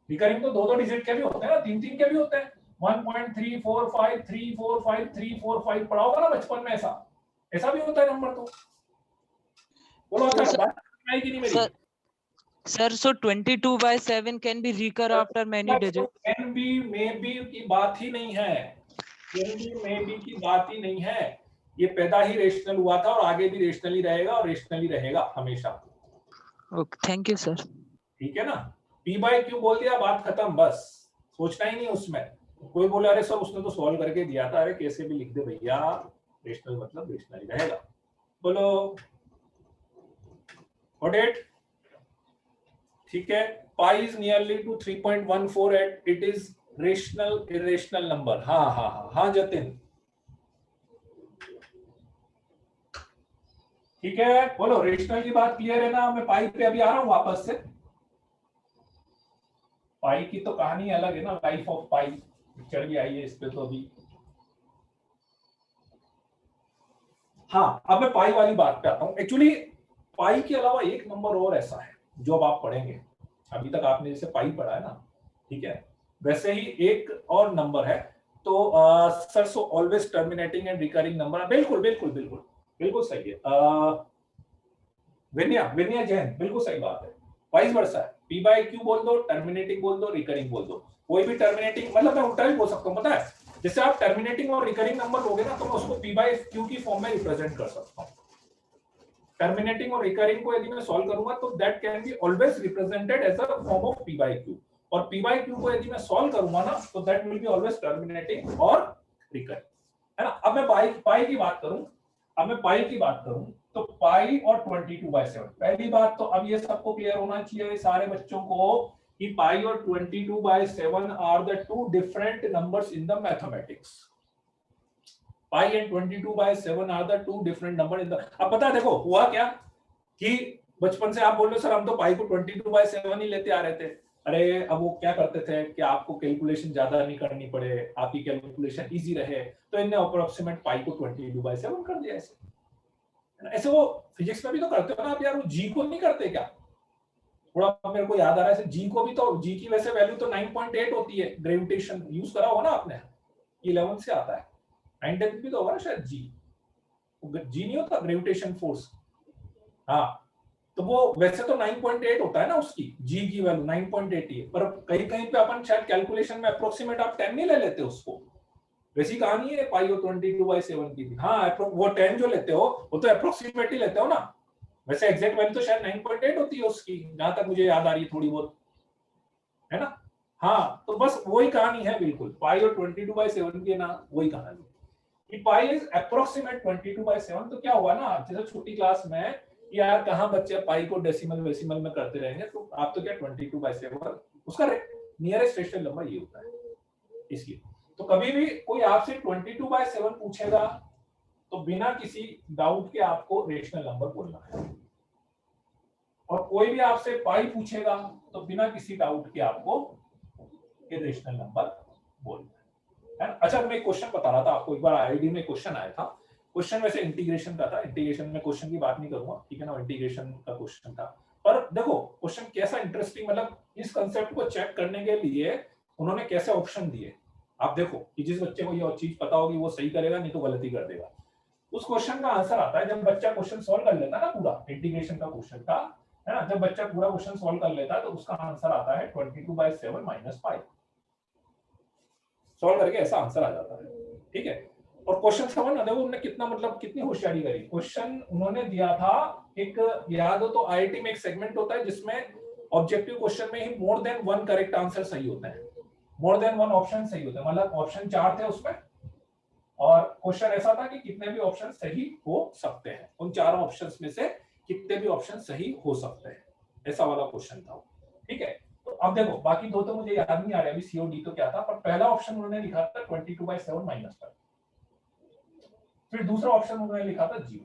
रिकरिंग तो दो डिजिट के भी होते हैं ना, 3 के भी होते हैं। 1.345 345 345 पढ़ा होगा ना बचपन में, ऐसा भी होता है नंबर। तो बोलो बात आई कि नहीं मेरी? Sir, so 22/7 can be recur after many digits. Can be, maybe की बात ही नहीं है, can be, maybe की बात ही नहीं है। ये पैदा ही रेशनल हुआ था और आगे भी रेशनल ही रहेगा और रेशनल ही रहेगा हमेशा। Okay, thank you sir. ठीक है ना, p/q बोल दिया, बात खत्म, बस सोचना ही नहीं उसमें। कोई बोले अरे सर उसने तो सॉल्व करके दिया था, अरे कैसे भी लिख दे भैया, रेशनल मतलब रेशनल ही रहेगा। बोलो व्हाट इट? ठीक है, pi is nearly to 3.14 it is rational irrational number। हाँ जतिन, ठीक है। बोलो रेशनल की बात क्लियर है ना? मैं पाई पे अभी आ रहा हूं वापस से। पाई की तो कहानी अलग है ना, लाइफ ऑफ पाई पिक्चर भी आई है इस पे तो अभी। हाँ, अब मैं पाई वाली बात पे आता हूँ। एक्चुअली पाई के अलावा एक नंबर और ऐसा है जो अब आप पढ़ेंगे, अभी तक आपने जैसे पाई पढ़ा है ना, ठीक है, वैसे ही एक और नंबर है। तो sir, so always terminating and recurring number, बिल्कुल बिल्कुल बिल्कुल बिल्कुल सही है। विनया जैन, बिल्कुल सही बात है। वाइस वर्सा है, पी बाय क्यू बोल दो, टर्मिनेटिंग बोल दो, रिकरिंग बोल दो। कोई भी टर्मिनेटिंग, मतलब मैं उल्टा भी बोल सकता हूँ, पता है, जैसे आप टर्मिनेटिंग और रिकरिंग नंबर लोगे ना, तो मैं उसको पी बाय क्यू की फॉर्म में रिप्रेजेंट कर सकता हूँ। टर्मिनेटिंग और रिकरिंग को यदि मैं सॉल्व करूंगा तो that can be always represented as a form of p by q, और पी बाय क्यू को यदि मैं सॉल्व करूंगा ना तो that will be always terminating और रिकरिंग, है ना। अब मैं पाई की बात करूं, तो पाई और 22/7, पहली बात तो अब ये सबको क्लियर होना चाहिए सारे बच्चों को कि पाई और 22/7 are the two different numbers in the mathematics. pi and 22/7 are the two different number in the, अब पता है, देखो हुआ क्या कि बचपन से आप बोल रहे हो सर हम तो पाई को 22/7 ही लेते आ रहे थे। अरे अब वो क्या करते थे कि आपको कैलकुलेशन ज्यादा नहीं करनी पड़े, आपकी कैलकुलेशन इजी रहे, तो इनने अप्रोक्सीमेट पाई को 22/7 कर दिया। ऐसे वो फिजिक्स में भी तो करते हो ना आप यार, वो जी को नहीं करते क्या? थोड़ा मेरे को याद आ रहा है, जी को भी तो, जी की वैसे वैल्यू तो 9.8 होती है, ग्रेविटेशन यूज करा होगा ना आपने, 11 से आता है, 9 भी तो होगा ना शायद। जी नहीं होता ग्रेविटेशन फोर्स, हाँ, तो वो वैसे तो 9.8 होता है ना उसकी, जी की वैल्यू 9.8 है, पर कहीं कहीं पे अपन शायद कैलकुलेशन में अप्रोक्सीमेट आप 10 नहीं ले लेते उसको। वैसी कहानी है पाई और 22/7 की भी। हाँ, वो 10 जो लेते हो वो तो अप्रोक्सीमेट ही लेते हो ना, वैसे एग्जैक्ट वैल्यू तो शायद 9.8 होती है उसकी, जहां तक मुझे याद आ रही है थोड़ी बहुत, है ना। हाँ, तो बस वही कहानी है बिल्कुल, पाई और 22/7 की ना वही कहानी कि पाई इज अप्रोक्सीमेट 22/7। तो क्या हुआ ना, जैसे छोटी क्लास में यार कहाँ बच्चे पाई को डेसिमल वेसिमल में करते रहेंगे, तो आप तो क्या 22/7 उसका नियरेस्ट रेशनल नंबर ये होता है। इसलिए तो कभी भी कोई आपसे 22/7 पूछेगा तो बिना किसी डाउट के आपको रेशनल नंबर बोलना है, और कोई भी आपसे पाई पूछेगा तो बिना किसी डाउट के आपको इरेशनल नंबर बोलना है। अच्छा, मैं एक क्वेश्चन बता रहा था आपको, एक बार आईआईटी में क्वेश्चन आया था, क्वेश्चन वैसे इंटीग्रेशन का था, इंटीग्रेशन में क्वेश्चन की बात नहीं करूंगा, ठीक है ना, इंटीग्रेशन का क्वेश्चन था, पर देखो क्वेश्चन कैसा इंटरेस्टिंग, मतलब इस कंसेप्ट को चेक करने के लिए उन्होंने कैसे ऑप्शन दिए। आप देखो कि जिस बच्चे को ये चीज पता होगी वो सही करेगा, नहीं तो गलती कर देगा। उस क्वेश्चन का आंसर आता है जब बच्चा क्वेश्चन सॉल्व कर लेता है ना, पूरा इंटीग्रेशन का क्वेश्चन था, है ना, जब बच्चा पूरा क्वेश्चन सॉल्व कर लेता है तो उसका आंसर आता है 22/7 - 5। सॉल्व करके ऐसा आंसर आ जाता है, ठीक है। और क्वेश्चन समझ ना, देखो उन्होंने कितना, मतलब कितनी होशियारी करी। क्वेश्चन उन्होंने दिया था एक, याद हो तो आईआईटी में एक सेगमेंट होता है जिसमें ऑब्जेक्टिव क्वेश्चन में ही more than one correct answer सही होता है, मोर देन वन ऑप्शन सही होता है, मतलब ऑप्शन 4 थे उसमें, और क्वेश्चन ऐसा था कि कितने भी ऑप्शन सही हो सकते हैं, उन चारों ऑप्शंस में से कितने भी ऑप्शन सही हो सकते हैं, ऐसा वाला क्वेश्चन था, ठीक है। तो अब देखो बाकी दो तो मुझे याद नहीं आ रहा अभी सीओडी तो क्या था, पर पहला ऑप्शन उन्होंने लिखा था 22/7 - 5, फिर दूसरा ऑप्शन उन्होंने लिखा था 0,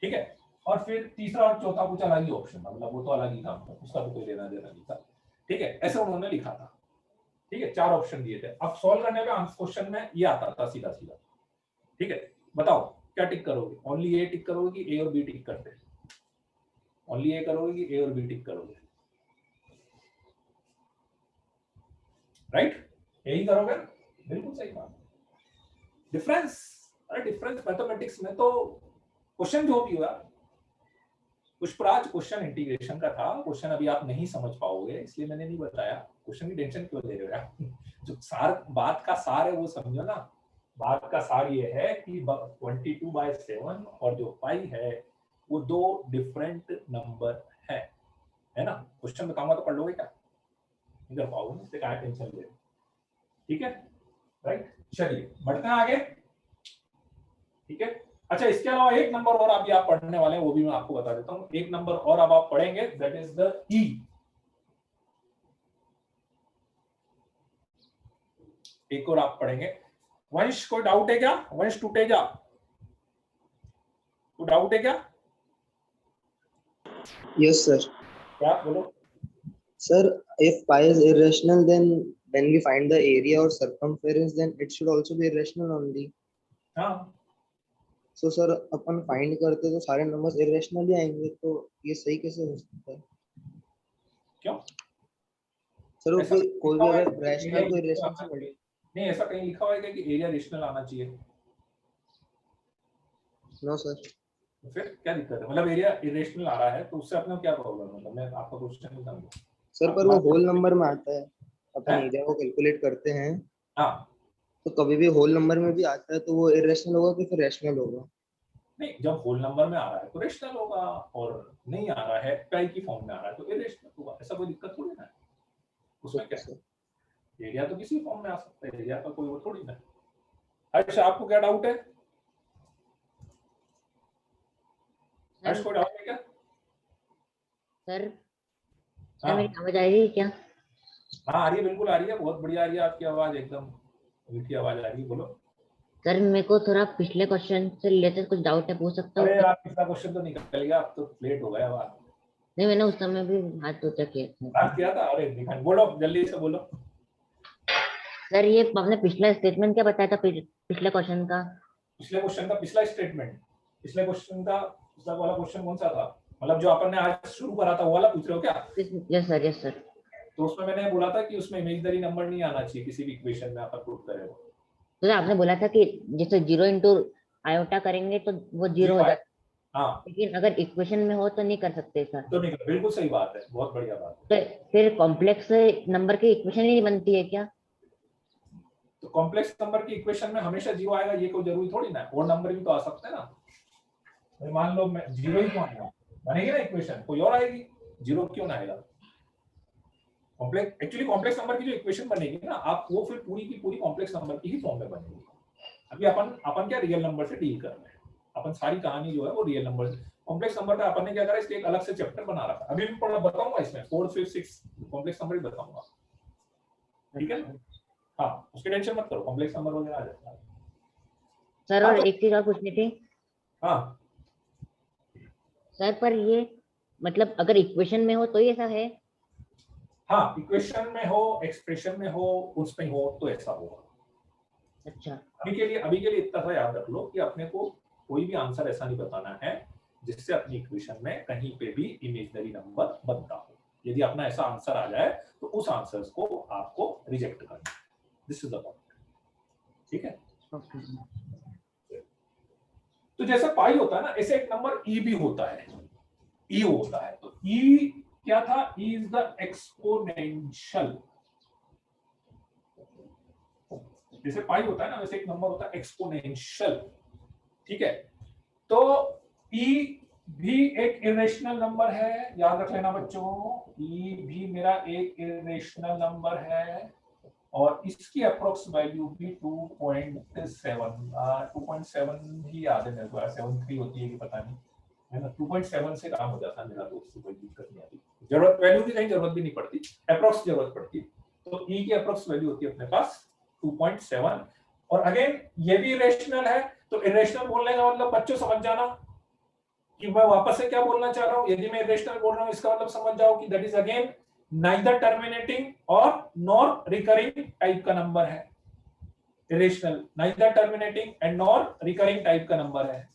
ठीक है, और फिर तीसरा और चौथा कुछ अलग ही ऑप्शन था, मतलब वो तो अलग ही था, उसका तो कोई लेना देना नहीं था, ठीक है, ऐसे उन्होंने लिखा था, ठीक है, 4 ऑप्शन दिए थे। अब सॉल्व करने पे आंसर क्वेश्चन में ये आता था सीधा सीधा, ठीक है, बताओ क्या टिक करोगे, ओनली ए टिक करोगे कि ए और बी टिक करते हैं, ओनली ए करोगे कि ए और बी टिक करोगे, राइट, यही करोगे, बिल्कुल सही बात। डिफरेंस, अरे डिफरेंस मैथमेटिक्स में तो क्वेश्चन जो भी हुआ, पुष्पराज क्वेश्चन इंटीग्रेशन का था, क्वेश्चन अभी आप नहीं समझ पाओगे इसलिए मैंने नहीं बताया, क्वेश्चन की टेंशन क्यों ले रहे हो जो सार, बात का सार है वो समझो ना। बात का सार ये है कि 22/7 और जो पाई है वो दो डिफरेंट नंबर है ना। क्वेश्चन बताऊंगा तो पढ़ लोगे क्या, नहीं कर पाओगे, इससे क्या टेंशन ले, ठीक है, राइट। चलिए बढ़ते हैं आगे, ठीक है। अच्छा, इसके अलावा एक नंबर और अभी आप पढ़ने वाले हैं, वो भी मैं आपको बता देता हूं, एक नंबर और अब आप पढ़ेंगे, दैट इज द ई। एक और आप पढ़ेंगे। वंश, कोई डाउट है क्या? वंश टूटेजा, कोई डाउट है क्या? Yes, sir. क्या बोलो? Sir, if pi is irrational, then when we find the area or circumference, then it should also be irrational only. हाँ, सो सर अपन फाइंड करते तो सारे नंबर्स इरेशनल ही आएंगे, तो ये सही कैसे हो सकता है? क्यों? सर वो ऐसा कोई लिखा भी हुआ है अगर कि रैशनल area तो रेशनल इरेशनल आना से चाहिए? नहीं, ऐसा कहीं लिखा हुआ है कि एरिया रेशनल आना चाहिए? No sir. तो फिर क्या दिक्कत है? मतलब एरिया इरेशनल आ रहा है तो उससे अपने को क्या प्रॉब्लम है? मतलब मैं आपका क्वेश्चन नहीं समझा। सर पर वो होल नंबर में आता है, अपन हैं? एरिया को कैलकुलेट करते हैं हाँ, तो कभी भी होल नंबर में भी आता है, तो वो इरेशनल होगा कि फिर रैशनल होगा? नहीं, जब होल नंबर में आ रहा है तो रेशनल होगा, और नहीं आ रहा है पाई की फॉर्म में आ रहा है तो इरेशनल होगा। ऐसा कोई दिक्कत थोड़ी ना है उसमें। क्या सर एरिया तो किसी फॉर्म में आ सकता है, एरिया का कोई वो थोड़ी ना है। अच्छा, आपको क्या डाउट है? हर्ष, कोई डाउट है क्या? सर हाँ मेरी आवाज आ रही है क्या? हाँ, आ रही है, बिल्कुल आ रही है, बहुत बढ़िया आ रही है आपकी आवाज, एकदम मीठी आवाज आ रही है, बोलो। सर मेरे को थोड़ा पिछले क्वेश्चन से रिलेटेड कुछ डाउट है, पूछ सकता हूँ अरे क्या? यार, पिछला क्वेश्चन तो निकल गया, अब तो लेट हो गया। बात नहीं, मैंने उस समय भी हाथ ऊंचा किया था। बात किया था। अरे निखन, बोलो जल्दी से बोलो। सर ये आपने पिछला स्टेटमेंट क्या बताया था पिछले क्वेश्चन का? पिछले क्वेश्चन का पिछला स्टेटमेंट, पिछले क्वेश्चन का पिछला वाला क्वेश्चन कौन सा था? मतलब जो अपन ने आज शुरू करा था वो वाला पूछ रहे हो क्या? Yes sir, yes sir. तो उसमें मैंने बोला था कि उसमें इमेजिनरी नंबर नहीं आना चाहिए किसी भी इक्वेशन में अपन प्रूव करें। तो आपने बोला था कि जैसे 0 इंटू आयोटा करेंगे तो वो 0 हो जाता है, हाँ, लेकिन अगर इक्वेशन में हो तो नहीं कर सकते सर। तो नहीं, बिल्कुल सही बात है, बहुत बढ़िया बात है। तो फिर कॉम्प्लेक्स नंबर की इक्वेशन ही नहीं बनती है क्या? तो कॉम्प्लेक्स नंबर की इक्वेशन में हमेशा 0 आएगा ये कोई जरूरी थोड़ी ना है, और नंबर भी तो आ सकते हैं ना। तो मान लो मैं 0 ही क्यों आएगा, बनेगी ना इक्वेशन कोई और आएगी, 0 क्यों ना आएगा? कॉम्प्लेक्स नंबर की जो इक्वेशन बनेगी ना, आप वो फिर पूरी की पूरी कॉम्प्लेक्स नंबर की ही फॉर्म में बनेगी। अभी अपन क्या रियल नंबर से डील कर रहे हैं, अपन सारी कहानी जो है वो रियल नंबर से। कॉम्प्लेक्स नंबर का अपन ने क्या करा, इसके एक अलग से चैप्टर बना रखा। अभी भी पढ़ा बताऊंगा, इसमें 4, 5, 6 कॉम्प्लेक्स नंबर ही बताऊंगा, ठीक है? हाँ, उसकी टेंशन मत करो, कॉम्प्लेक्स नंबर वगैरह आ जाता है। सर हाँ, और तो एक चीज और पूछनी थी हाँ सर, पर ये मतलब अगर इक्वेशन में हो तो ही ऐसा है? हाँ, इक्वेशन में हो, एक्सप्रेशन में हो, उसमें हो तो ऐसा होगा। अच्छा, अभी के लिए इतना सा याद रख लो कि अपने को कोई भी आंसर ऐसा नहीं बताना है जिससे अपनी इक्वेशन में कहीं पे भी इमेजिनरी नंबर बनता हो। यदि अपना ऐसा आंसर आ जाए तो उस आंसर्स को आपको रिजेक्ट करना है। दिस इज द पॉइंट, ठीक है? तो जैसे पाई होता है ना, ऐसे एक नंबर ई भी होता है, ई होता है। तो ई क्या था? E is the exponential. जैसे पाई होता है ना, वैसे एक नंबर होता है एक्सपोनेंशियल, ठीक है? तो ई भी एक इरेशनल नंबर है, याद रख लेना बच्चों। ई भी मेरा एक इरेशनल नंबर है, और इसकी अप्रोक्स वैल्यू भी 2.7 ही याद है मेरे को, 7.3 होती है कि पता नहीं, है ना? 2.7 से काम हो जाता है मेरा, तो उससे कोई दिक्कत नहीं आती। जरूरत वैल्यू की कहीं जरूरत भी नहीं पड़ती, अप्रोक्स जरूरत पड़ती। तो ई की अप्रोक्स वैल्यू होती है अपने पास 2.7। और अगेन ये भी इरेशनल है, तो इरेशनल बोलने का मतलब बच्चों समझ जाना कि मैं वापस से क्या बोलना चाह रहा हूं। यदि मैं इरेशनल बोल रहा हूं, इसका मतलब समझ जाओ कि that is again neither terminating और नॉर रिकरिंग टाइप का नंबर है। Irrational neither terminating and nor recurring type का नंबर है,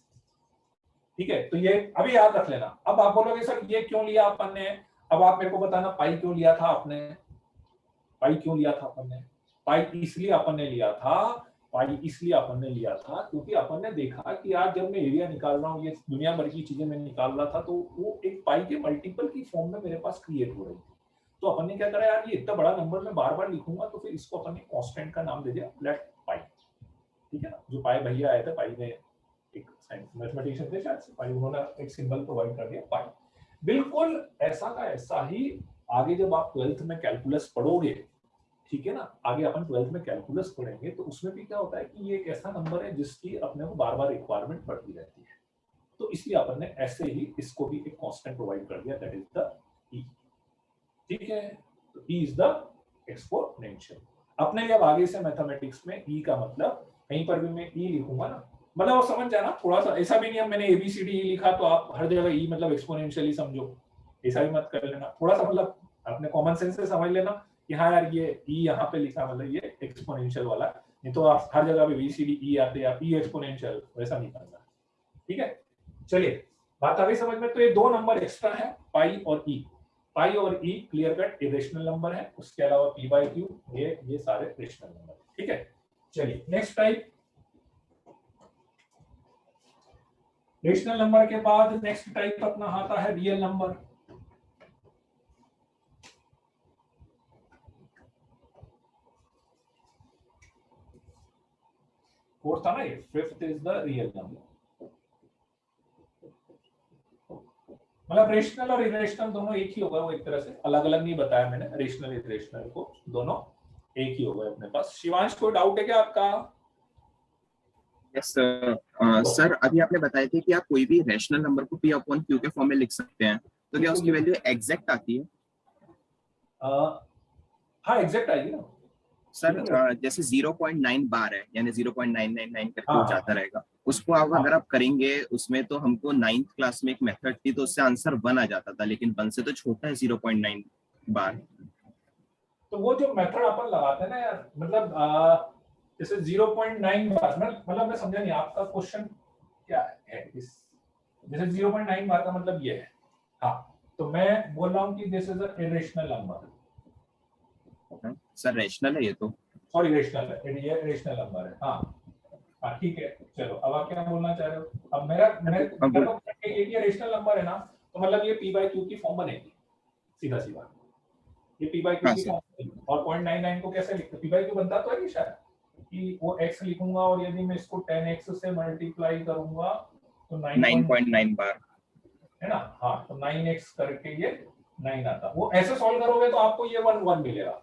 ठीक है? तो ये अभी याद रख लेना। अब आप बोलोगे सर ये क्यों लिया अपन ने? अब आप मेरे को बताना पाई क्यों लिया था आपने? पाई क्यों लिया था अपन ने? पाई इसलिए अपन ने लिया था, क्योंकि अपन ने देखा कि यार जब मैं एरिया निकाल रहा हूँ, ये दुनिया भर की चीजें मैं निकाल रहा था, तो वो एक पाई के मल्टीपल की फॉर्म में मेरे पास क्रिएट हो रही थी। तो अपन ने क्या करा, यार ये इतना बड़ा नंबर मैं बार बार लिखूंगा, तो फिर इसको अपन ने कांस्टेंट का नाम दे दिया, लेट पाई, ठीक है ना? जो पाई भैया आए थे, पाई में एक मैथमेटिशियन थे शायद से, पाई, उन्होंने एक सिंबल प्रोवाइड कर दिया, पाई। बिल्कुल ऐसा का ऐसा ही आगे जब आप 12th में कैलकुलस पढ़ोगे, ठीक है ना, आगे अपन 12th में कैलकुलस पढ़ेंगे, तो उसमें भी क्या होता है कि ये एक ऐसा नंबर है जिसकी अपने को बार बार रिक्वायरमेंट पड़ती रहती है। तो इसलिए अपन ने ऐसे ही इसको भी एक कांस्टेंट प्रोवाइड कर दिया, दैट इज द ई, ठीक है? तो ई इज द एक्सपोनेंशियल। अपने लिए अब आगे से मैथमेटिक्स में ई का मतलब कहीं पर भी मैं ई लिखूंगा ना, मतलब आप समझ जाना, थोड़ा सा ऐसा भी नहीं है मैंने एबीसीडी लिखा तो आप हर जगह ई मतलब एक्सपोनेंशियल ही समझो, ऐसा भी मत कर लेना। थोड़ा सा मतलब अपने कॉमन सेंस से समझ लेना कि हाँ यार ये ई यहाँ पे लिखा मतलब ये एक्सपोनेंशियल वाला, नहीं तो आप हर जगह पे बीसीडी ई आते हैं, ई एक्सपोनेंशियल, वैसा नहीं करना, ठीक है, चलिए बात आ गई समझ में। तो ये दो नंबर एक्स्ट्रा है, पाई और ई। पाई और ई क्लियर कट इरेशनल नंबर है, उसके अलावा पी बाई क्यू ये सारे रेशनल नंबर। ठीक है, चलिए नेक्स्ट टाइप। रेशनल नंबर के बाद नेक्स्ट टाइप अपना आता है रियल नंबर। फोर्थ था ना ये, fifth is the real number. मतलब रेशनल और इरेशनल दोनों एक ही होगा, वो एक तरह से अलग अलग नहीं बताया मैंने, रेशनल इरेशनल को दोनों एक ही होगा अपने पास। शिवांश कोई डाउट है क्या आपका? यस सर, अभी आपने बताया था कि आप कोई भी रैशनल नंबर को p अपॉन q के फॉर्म में लिख सकते हैं, तो क्या उसकी वैल्यू एग्जैक्ट आती है? हाँ एग्जैक्ट आएगी ना सर जैसे 0.9 बार है, यानी 0.999 करके वो हाँ। जाता रहेगा, उसको आप अगर आप करेंगे उसमें, तो हमको 9th क्लास में एक मेथड थी, तो उससे आंसर 1 आ जाता था, लेकिन 1 से तो छोटा है 0.9 बार। तो वो जो मेथड अपन लगाते हैं ना यार, मतलब जैसे 0.9 बार, मतलब मैं समझा नहीं आपका क्वेश्चन क्या है। इस जैसे 0.9 बार का मतलब ये है, हाँ, तो मैं बोल रहा हूँ कि this is a irrational number. Sir rational है ये तो। सॉरी रेशनल है, ये रेशनल नंबर है। हाँ ठीक है, चलो अब आप क्या बोलना चाह रहे हो? अब मेरा ये रेशनल नंबर है ना, तो मतलब ये p बाई क्यू की फॉर्म बनेगी, सीधा सीधा ये p बाई क्यू हाँ की सर। फॉर्म बनेगी। और 0.99 को कैसे लिखते? p बाई क्यू बनता तो है कि शायद कि वो x लिखूंगा और यदि मैं इसको 10x से मल्टीप्लाई करूंगा तो 9.9 बार है ना। हाँ, तो 9x करके ये 9 आता। वो ऐसे सॉल्व करोगे तो आपको ये 1 1 मिलेगा।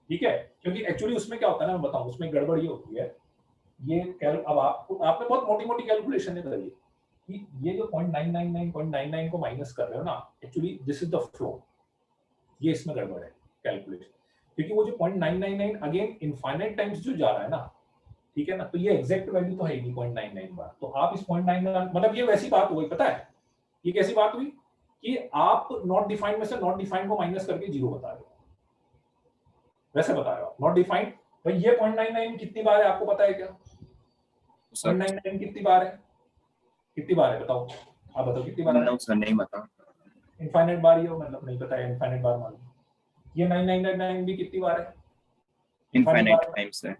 ठीक है, क्योंकि एक्चुअली उसमें क्या होता है ना, मैं बताऊं, उसमें गड़बड़ ये होती है, ये अब आपने बहुत मोटी मोटी कैलकुलेशन करी कि ये जो 0.999 को माइनस कर रहे हो ना, actually this is the flow, ये इसमें गड़बड़ है कैलकुलेशन, क्योंकि वो जो 0.999 अगेन इनफाइनाइट टाइम्स जो जा रहा है ना, ठीक है ना, तो ये एग्जैक्ट वैल्यू तो है ही 0.99 बार। तो आप इस 0.99 मतलब ये वैसी बात हो गई, पता है ये कैसी बात हुई कि आप नॉट डिफाइंड में से नॉट डिफाइंड को माइनस करके 0 बता रहे हो, वैसे बता रहे हो नॉट डिफाइंड। भाई ये 0.99 कितनी बार है आपको पता है क्या? 0.99 कितनी बार है? कितनी बार है बताओ, आप बताओ कितनी बार है? नो सर, नहीं पता। इनफाइनाइट बार ही हो, मतलब नहीं पता है, इनफाइनाइट बार मान लो। ये 9999 भी कितनी बार है? इनफाइनाइट टाइम्स है।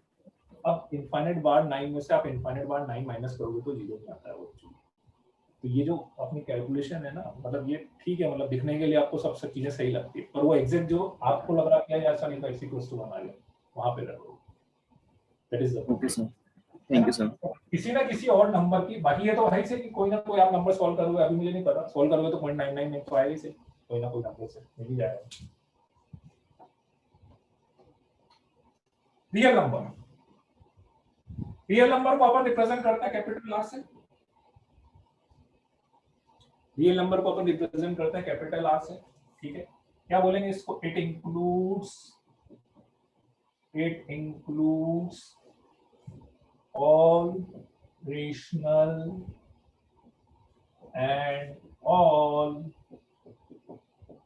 अब इनफाइनाइट बार 9 में से आप इनफाइनाइट बार 9 माइनस करोगे तो 0 नहीं आता है वो। तो ये जो अपनी कैलकुलेशन है ना, मतलब ये ठीक है, मतलब दिखने के लिए आपको सब चीजें सही लगती है, पर वो एग्जैक्ट जो आपको लग रहा है ऐसा नहीं था, इसी को बना लिया, वहां पे रखो। That is the okay sir, thank you sir. किसी ना किसी और नंबर की, बाकी ये तो है से कि कोई ना कोई आप नंबर सॉल्व करोगे, अभी मुझे नहीं पता सॉल्व करोगे तो 0.99 तो आएगा ही से, कोई ना कोई नंबर से मिल ही जाएगा। रियल नंबर, रियल नंबर को अपन रिप्रेजेंट करते हैं कैपिटल आर से। रियल नंबर को अपन रिप्रेजेंट करते हैं कैपिटल आर से, ठीक है। क्या बोलेंगे इसको? It includes all rational and all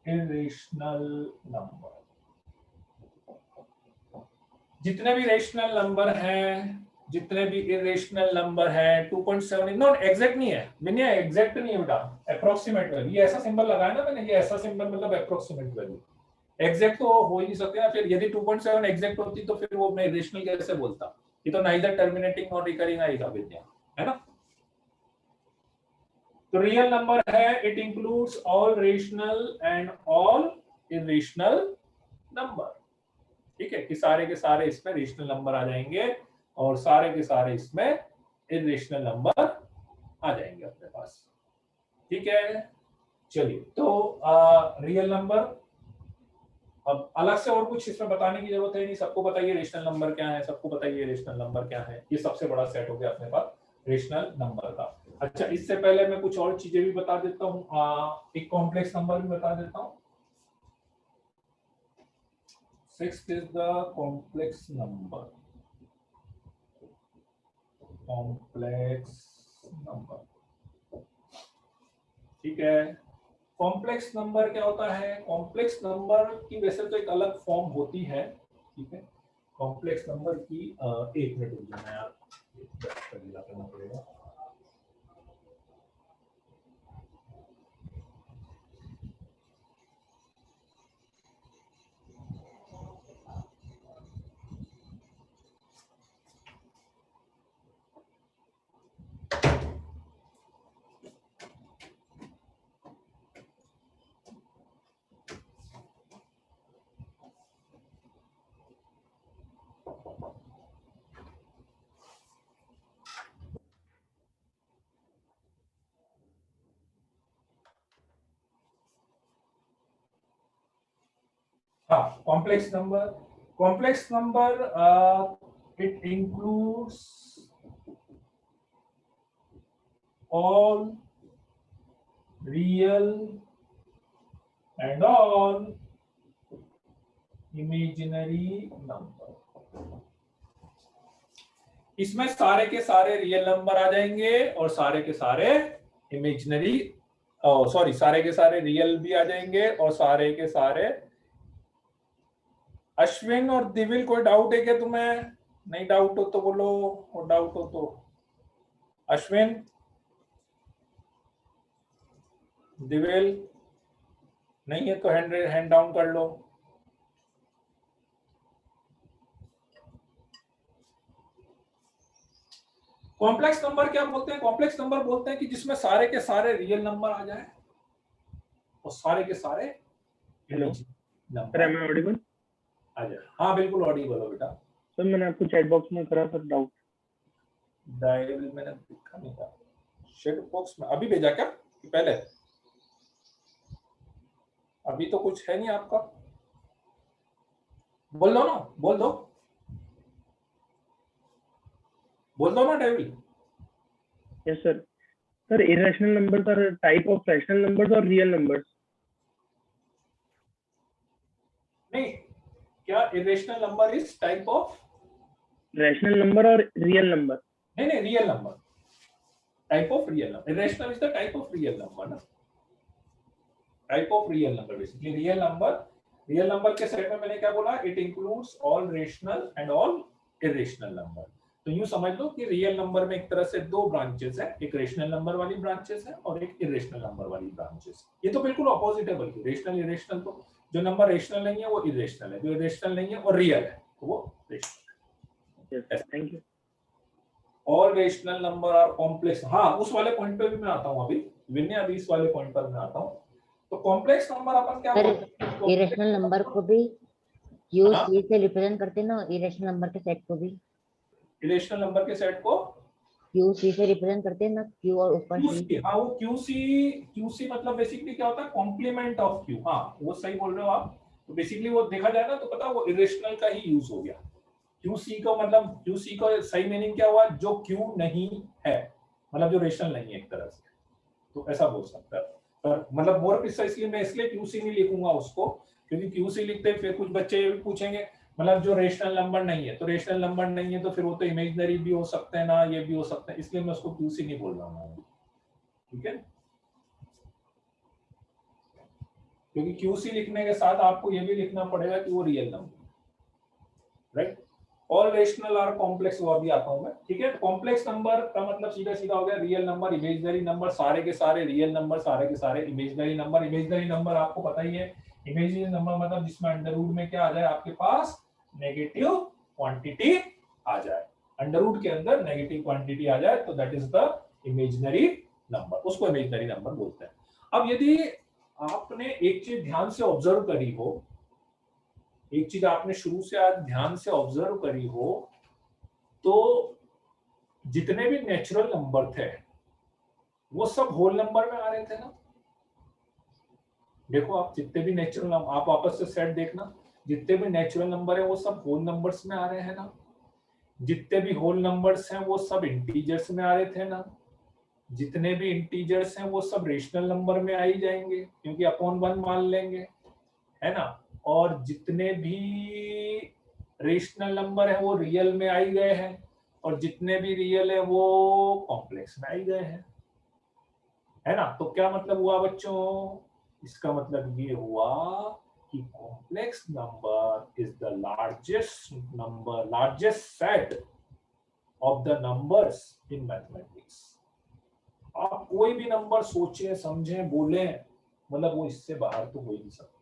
irrational number। जितने भी रेशनल नंबर हैं, जितने भी इरेशनल नंबर हैं, 2.7 नॉट एग्जैक्ट नहीं है, मैंने एग्जैक्ट नहीं है बेटा, अप्रोक्सीमेट वैल्यू। ये ऐसा सिंबल लगाया ना मैंने, ये ऐसा सिंबल मतलब अप्रोक्सीमेट वैल्यू, एग्जैक्ट तो हो ही नहीं सकते ना। फिर यदि 2.7 एग्जैक्ट होती तो फिर वो मैं इरेशनल कैसे बोलता? ये तो नाइदर टर्मिनेटिंग और रिकरिंग आएगा विद्या, है ना। तो रियल नंबर है it includes all rational and all irrational number, ठीक है, कि सारे के सारे इसमें रेशनल नंबर आ जाएंगे और सारे के सारे इसमें इरेशनल नंबर आ जाएंगे अपने पास, ठीक है। चलिए, तो रियल नंबर, अब अलग से और कुछ इसमें बताने की जरूरत है नहीं, सबको बताइए रेशनल नंबर क्या है, सबको बताइए रेशनल नंबर क्या है। ये सबसे बड़ा सेट हो गया अपने पास रेशनल नंबर का। अच्छा, इससे पहले मैं कुछ और चीजें भी बता देता हूँ, एक कॉम्प्लेक्स नंबर भी बता देता हूँ। 6th is the complex number, complex number, ठीक है। कॉम्प्लेक्स नंबर क्या होता है? कॉम्प्लेक्स नंबर की वैसे तो एक अलग फॉर्म होती है, ठीक है। कॉम्प्लेक्स नंबर की एक मिनट रुक जाना यार, करना पड़ेगा। हाँ, complex number it includes all real and all imaginary number. इसमें सारे के सारे रियल नंबर आ जाएंगे और सारे के सारे इमेजिनरी, सॉरी, सारे के सारे रियल भी आ जाएंगे और सारे के सारे। अश्विन और दिविल, कोई डाउट है क्या तुम्हें? नहीं डाउट हो तो बोलो, और डाउट हो तो। अश्विन, दिविल, नहीं है तो हैंड डाउन कर लो। कॉम्प्लेक्स नंबर क्या बोलते हैं? कॉम्प्लेक्स नंबर बोलते हैं कि जिसमें सारे के सारे रियल नंबर आ जाए और सारे के सारे सर, ऑडिबल आ जाए। हाँ बिल्कुल ऑडिबल हो बेटा। सर मैंने आपको चैट बॉक्स में करा सर डाउट। डायल मैंने देखा नहीं था चैट बॉक्स में। अभी भेजा क्या कि पहले? अभी तो कुछ है नहीं आपका। बोल दो ना, बोल दो ना डेविल। Yes sir. Sir irrational numbers are type of rational numbers और रियल नंबर्स। नहीं, क्या irrational number is type of rational number और रियल नंबर? नहीं, real number, type of real number. Irrational is the type of real number ना, type of real number. Basically real number के set में मैंने क्या बोला? It includes all rational and all irrational number. तो यूं समझ लो कि रियल नंबर में एक तरह से दो ब्रांचेस है, एक रेशनल नंबर वाली ब्रांचेस है और एक इरेशनल नंबर वाली ब्रांचेस। ये तो बिल्कुल ऑपोजिट है, बल्कि रेशनल इरेशनल, तो जो नंबर रेशनल नहीं है वो इरेशनल है, जो इरेशनल नहीं है वो रियल है, तो वो रेशनल है। Thank you. All rational number are complex. हाँ, उस वाले पॉइंट पे भी मैं आता हूँ अभी विनय, अभी इस वाले पॉइंट पर मैं आता हूँ। तो कॉम्प्लेक्स नंबर अपन क्या बोलते हैं? इरेशनल नंबर को भी क्यू सी से रिप्रेजेंट करते हैं ना, इरेशनल नंबर के सेट को भी इरेशनल नंबर के सेट को क्यू सी से रिप्रेजेंट करते हैं ना, क्यू और ऊपर सी। हाँ, वो क्यूसी मतलब बेसिकली क्या होता है? Complement of Q. हाँ, वो सही बोल रहे हो आप। तो बेसिकली वो देखा जाए ना तो पता वो इरेशनल का ही यूज हो गया। क्यूसी का मतलब, क्यूसी का सही मीनिंग क्या हुआ? जो क्यू नहीं है, मतलब जो रेशनल नहीं है एक तरह से, तो ऐसा बोल सकता है। पर मतलब मोर प्रिसाइसली मैं इसलिए क्यूसी नहीं लिखूंगा उसको, क्योंकि क्यूसी लिखते फिर कुछ बच्चे ये भी पूछेंगे मतलब जो रेशनल नंबर नहीं है, तो रेशनल नंबर नहीं है तो फिर वो तो इमेजिनरी भी हो सकते हैं ना, ये भी हो सकते हैं, इसलिए मैं उसको क्यूसी नहीं बोल रहा हूँ। ठीक है, क्योंकि क्यूसी लिखने के साथ आपको ये भी लिखना पड़ेगा कि वो real number, right. All rational are complex, वो अभी आता हूं मैं। ठीक है, कॉम्प्लेक्स नंबर का मतलब सीधा सीधा हो गया रियल नंबर, इमेजिनरी नंबर, सारे के सारे रियल नंबर, सारे के सारे इमेजिनरी नंबर। इमेजिनरी नंबर आपको पता ही है, इमेजिनरी नंबर मतलब जिसमें अंडर रूट में क्या आ जाए आपके पास? नेगेटिव क्वांटिटी आ जाए। अंडर रूट के अंदर नेगेटिव क्वांटिटी आ जाए तो that is the imaginary number, उसको इमेजिनरी नंबर बोलते हैं। अब यदि आपने एक चीज ध्यान से ऑब्जर्व करी हो, एक चीज आपने शुरू से आज ध्यान से ऑब्जर्व करी हो, तो जितने भी नेचुरल नंबर थे वो सब होल नंबर में आ रहे थे ना। देखो आप जितने भी नेचुरल, आप वापस से सेट देखना, जितने भी नेचुरल नंबर है वो सब होल नंबर्स में आ रहे हैं ना। जितने भी होल नंबर्स हैं वो सब इंटीजर्स में आ रहे थे ना। जितने भी इंटीजर्स हैं वो सब रेशनल नंबर में आ ही जाएंगे क्योंकि अपॉन 1 मान लेंगे, है ना। और जितने भी रेशनल नंबर है वो रियल में आ ही गए हैं और जितने भी रियल है वो कॉम्प्लेक्स में आ ही गए हैं, है ना। तो क्या मतलब हुआ बच्चों? इसका मतलब ये हुआ कि complex number is the largest number, largest set of the numbers in mathematics. आप कोई भी नंबर सोचें, समझें, बोलें, मतलब वो इससे बाहर तो हो ही नहीं सकता।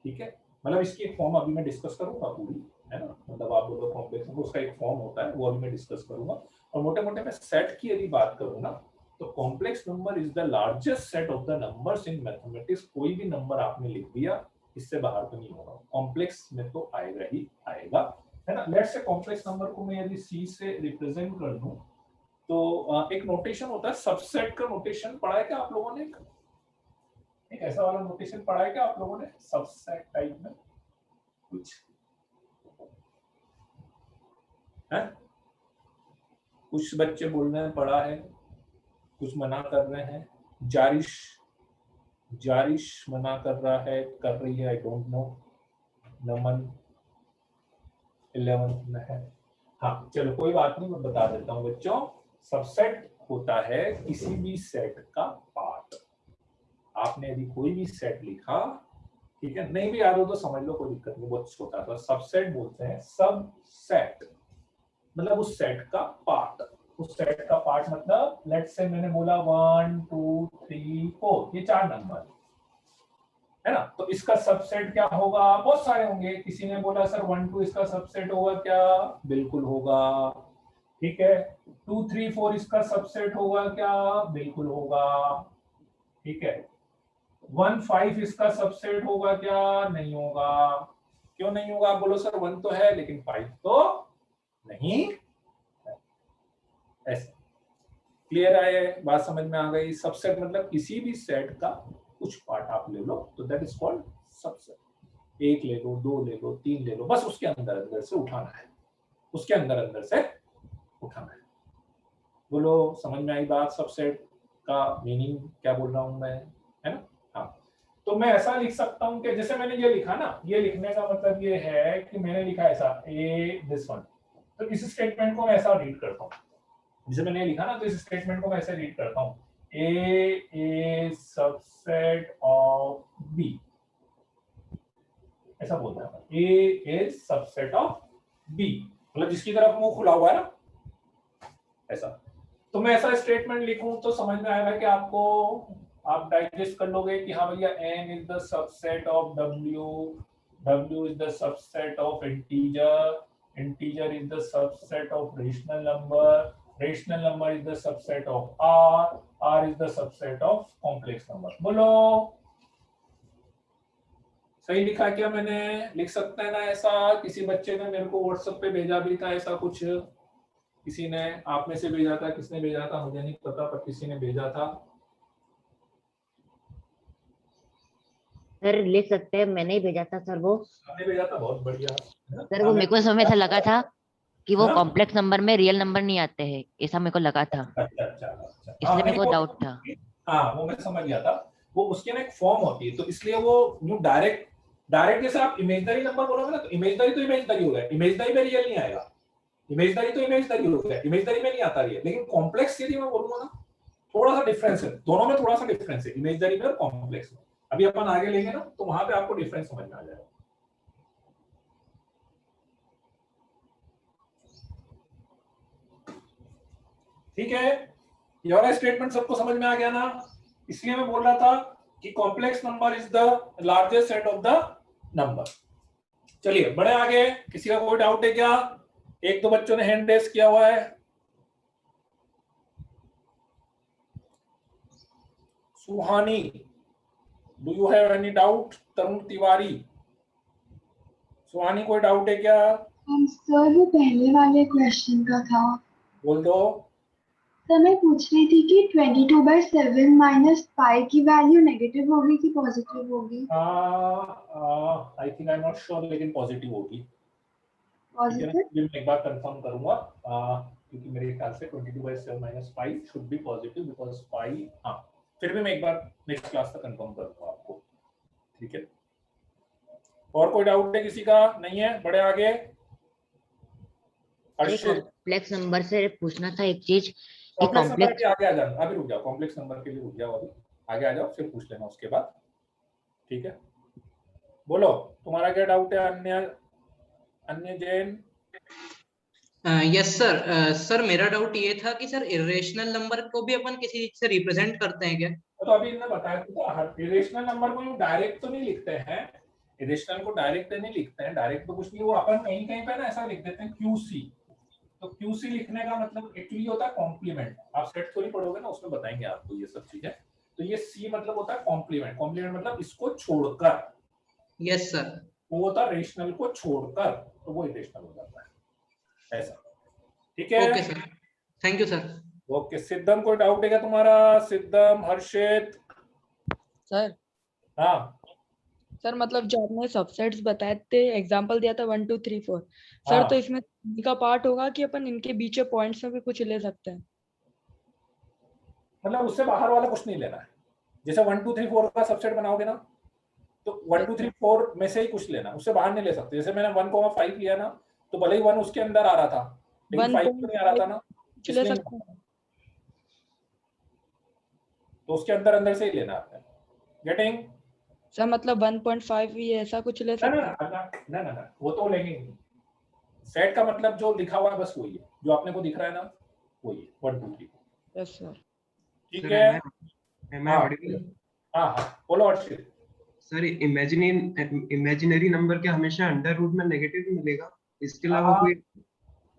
ठीक है, मतलब इसकी एक फॉर्म अभी मैं डिस्कस करूंगा पूरी, है ना। मतलब आप बोलो कॉम्प्लेक्स नंबर, उसका एक फॉर्म होता है, वो अभी मैं डिस्कस करूंगा। और मोटे मोटे मैं सेट की यदि बात करूं ना, तो complex number is the largest set of the numbers in mathematics. कोई भी नंबर आपने लिख दिया, इससे बाहर तो नहीं होगा, कॉम्प्लेक्स में तो आएगा ही आएगा, है ना। लेट्स से कॉम्प्लेक्स नंबर को मैं यदि सी से रिप्रेजेंट कर दूं, तो एक नोटेशन होता है सबसेट का। नोटेशन पढ़ा है क्या आप लोगों ने? एक ऐसा वाला नोटेशन पढ़ा है क्या आप लोगों ने सबसेट टाइप में कुछ है? कुछ बच्चे बोल रहे हैं पढ़ा है, कुछ मना कर रहे हैं। जारिश मना कर रहा है, कर रही है, I don't know. Naman 11th में है। हाँ चलो कोई बात नहीं, मैं बता देता हूँ बच्चों। सबसेट होता है किसी भी सेट का पार्ट। आपने यदि कोई भी सेट लिखा, ठीक है, नहीं भी याद हो तो समझ लो, कोई दिक्कत नहीं, बहुत छोटा सा सबसेट बोलते हैं। सबसेट मतलब उस सेट का पार्ट। उस सेट का पार्ट मतलब लेट्स से मैंने बोला 1 2 3 4, ये 4 नंबर है ना, तो इसका सबसेट क्या होगा? बहुत सारे होंगे। किसी ने बोला सर 1 2 इसका सबसेट होगा क्या? बिल्कुल होगा। ठीक है, 2 3 4 इसका सबसेट होगा क्या? बिल्कुल होगा। ठीक है, 1 5 इसका सबसेट होगा क्या? नहीं होगा। क्यों नहीं होगा? आप बोलो सर 1 तो है लेकिन 5 तो नहीं। ऐसे क्लियर है? बात समझ में आ गई? सबसेट मतलब किसी भी सेट का कुछ पार्ट आप ले लो तो दैट इज कॉल्ड सबसेट। 1 ले लो, 2 ले लो, 3 ले लो, बस उसके अंदर अंदर से उठाना है, उसके अंदर अंदर से उठाना है। बोलो समझ में आई बात? सबसेट का मीनिंग क्या बोल रहा हूं मैं, है ना? हाँ, तो मैं ऐसा लिख सकता हूं कि जैसे मैंने ये लिखा ना, ये लिखने का मतलब ये है कि मैंने लिखा ऐसा ए दिस वन, तो इस स्टेटमेंट को मैं ऐसा रीड करता हूँ। जैसे मैंने लिखा ना, तो इस स्टेटमेंट को मैं ऐसे रीड करता हूँ, ए इज सबसेट ऑफ बी, ऐसा बोलता है। ए इज सबसेट ऑफ बी मतलब जिसकी तरफ मुंह खुला हुआ है ना, ऐसा। तो मैं ऐसा स्टेटमेंट लिखूं तो समझ में आएगा कि आपको, आप डाइजेस्ट कर लोगे कि हाँ भैया n is the subset of w, w is the subset of integer, integer is the subset of rational number, rational number is the subset of r, r is the subset of complex number. बोलो सही लिखा क्या मैंने? लिख सकते हैं ना ऐसा? किसी बच्चे ने मेरे को व्हाट्सएप पे भेजा भी था ऐसा कुछ, किसी ने आप में से भेजा था, किसने भेजा था मुझे नहीं पता, पर किसी ने भेजा था। सर लिख सकते हैं, मैंने ही भेजा था सर वो। आपने भेजा था, बहुत बढ़िया। सर वो मेरे को समय था लगा था कि वो हाँ? कॉम्प्लेक्स नंबर में रियल नंबर नहीं आते हैं, ऐसा मेरे को लगा था, अच्छा अच्छा अच्छा। हाँ, इसलिए मेरे नहीं, को डाउट था। हाँ वो मैं समझ गया था। वो उसके ना एक फॉर्म होती है, तो इसलिए वो न्यू डायरेक्ट जैसे आप इमेजनरी नंबर बोलोगे ना, तो इमेजनरी हो गया, इमेजनरी में रियल नहीं आएगा। इमेजनरी हो गया, इमेजनरी में नहीं आता रियल। लेकिन कॉम्प्लेक्स यदि मैं बोलूंगा ना, थोड़ा सा डिफरेंस है दोनों में, थोड़ा सा डिफरेंस है इमेजनरी में और कॉम्प्लेक्स में। अभी अपन आगे लेंगे ना तो वहां पे आपको डिफरेंस समझ में आ जाएगा। ठीक है, ये वाला स्टेटमेंट सबको समझ में आ गया ना? इसलिए मैं बोल रहा था कि complex number is the largest set of the number. चलिए बढ़े आगे। किसी का कोई डाउट है क्या? एक दो बच्चों ने हैंड रेज किया हुआ है। Suhani, do you have any doubt? Tarun Tiwari, Suhani कोई डाउट है क्या? सर वो पहले वाले क्वेश्चन का था। बोल दो। सर मैं पूछ रही थी कि 22/7 माइनस पाई की वैल्यू नेगेटिव होगी कि पॉजिटिव होगी? I think I am not sure, लेकिन पॉजिटिव होगी। पॉजिटिव? मैं एक बार कंफर्म करूंगा, क्योंकि मेरे ख्याल से 22/7 minus pi should be positive because pi, हाँ फिर भी मैं एक बार नेक्स्ट क्लास तक कंफर्म करूंगा आपको। ठीक है, और कोई डाउट है किसी का? नहीं है? बड़े आगे। कॉम्प्लेक्स नंबर से पूछना था एक चीज कि कॉम्प्लेक्स नंबर कॉम्प्लेक्स, के आगे आ जाओ, अभी रुक जाओ, कॉम्प्लेक्स नंबर के लिए रुक जाओ, अभी आगे आ जाओ, फिर पूछ लेना उसके बाद। ठीक है, बोलो तुम्हारा क्या डाउट है? Anya Jain. Yes sir. Sir मेरा डाउट ये था कि सर इरेशनल नंबर को भी अपन किसी चीज से रिप्रेजेंट करते हैं क्या? तो अभी इन्होंने बताया था, इरेशनल नंबर को डायरेक्ट तो नहीं लिखते हैं, इरेशनल को डायरेक्ट नहीं लिखते हैं, डायरेक्ट तो कुछ नहीं, वो अपन कहीं कहीं पे ना ऐसा लिख देते हैं QC। तो QC लिखने का मतलब एक्चुअली होता है कॉम्प्लीमेंट। आप सेट थोड़ी पढ़ोगे ना, उसमें बताएंगे आपको ये सब चीजें। तो ये C मतलब होता है कॉम्प्लीमेंट। कॉम्प्लीमेंट मतलब इसको छोड़कर। Yes sir. वो होता है रेशनल को छोड़कर, तो वो इरेशनल हो जाता है ऐसा। ठीक है, okay sir, thank you sir. Okay. Siddham कोई डाउट है क्या तुम्हारा? सिद्धम, हर्षित, सर हाँ सर मतलब जो आपने सबसेट्स बताए थे, एग्जांपल दिया था 1 2 3 4, सर हाँ तो इसमें का पार्ट होगा कि अपन इनके बीच पॉइंट्स में भी कुछ ले सकते हैं? मतलब उससे बाहर वाला कुछ नहीं लेना है। जैसे 1 2 3 4 का सबसेट बनाओगे ना, तो 1 2 3 4 में से ही कुछ लेना, उससे बाहर नहीं ले सकते। जैसे मैंने 1,5 लिया ना, तो भले ही 1 उसके अंदर आ रहा था, लेकिन 5 तो नहीं आ रहा था ना, कुछ ले इसलिए सकते हैं? तो उसके अंदर अंदर से ही लेना आपने। गेटिंग? सर मतलब 1.5 भी ऐसा कुछ ले ना सकते ना हैं? ना ना ना, वो तो लेंगे ही नहीं। सेट का मतलब जो लिखा हुआ है बस वही है, जो आपने को दिख रहा है ना वही है 1 2 3। Yes sir. ठीक सर है। am I audible? हाँ हाँ बोलो अर्षित। सर इमेजिनरी नंबर क्या हमेशा अंडर रूट में नेगेटिव मिलेगा? इसके अलावा कोई?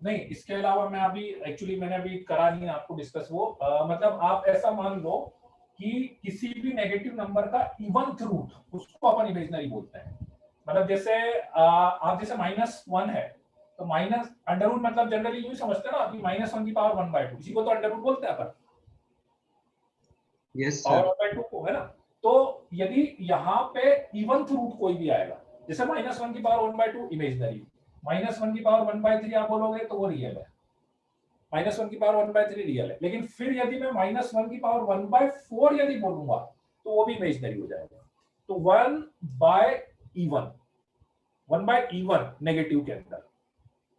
नहीं, इसके अलावा मैं अभी एक्चुअली मैंने अभी करा नहीं है आपको डिस्कस वो। मतलब आप ऐसा मान लो कि किसी भी नेगेटिव नंबर का इवनथ रूट, उसको अपन इमेजिनरी बोलते हैं। मतलब जैसे आप जैसे -1 है, तो माइनस अंडर रूट मतलब जनरली यूं समझते हैं ना कि -1 की पावर 1/2, इसी को तो अंडर रूट बोलते हैं अपन। Yes power sir. 1/2 को, है ना। तो यदि यहाँ पे इवनथ रूट कोई भी आएगा, जैसे -1 की पावर 1/2 इमेजिनरी, -1 की पावर 1/3 आप बोलोगे तो वो रियल है, -1 की पावर 1/3 रियल है। लेकिन फिर यदि मैं -1 की पावर 1/4 यदि बोलूंगा तो वो भी इमेजिनरी हो जाएगा। तो 1/even नेगेटिव के अंदर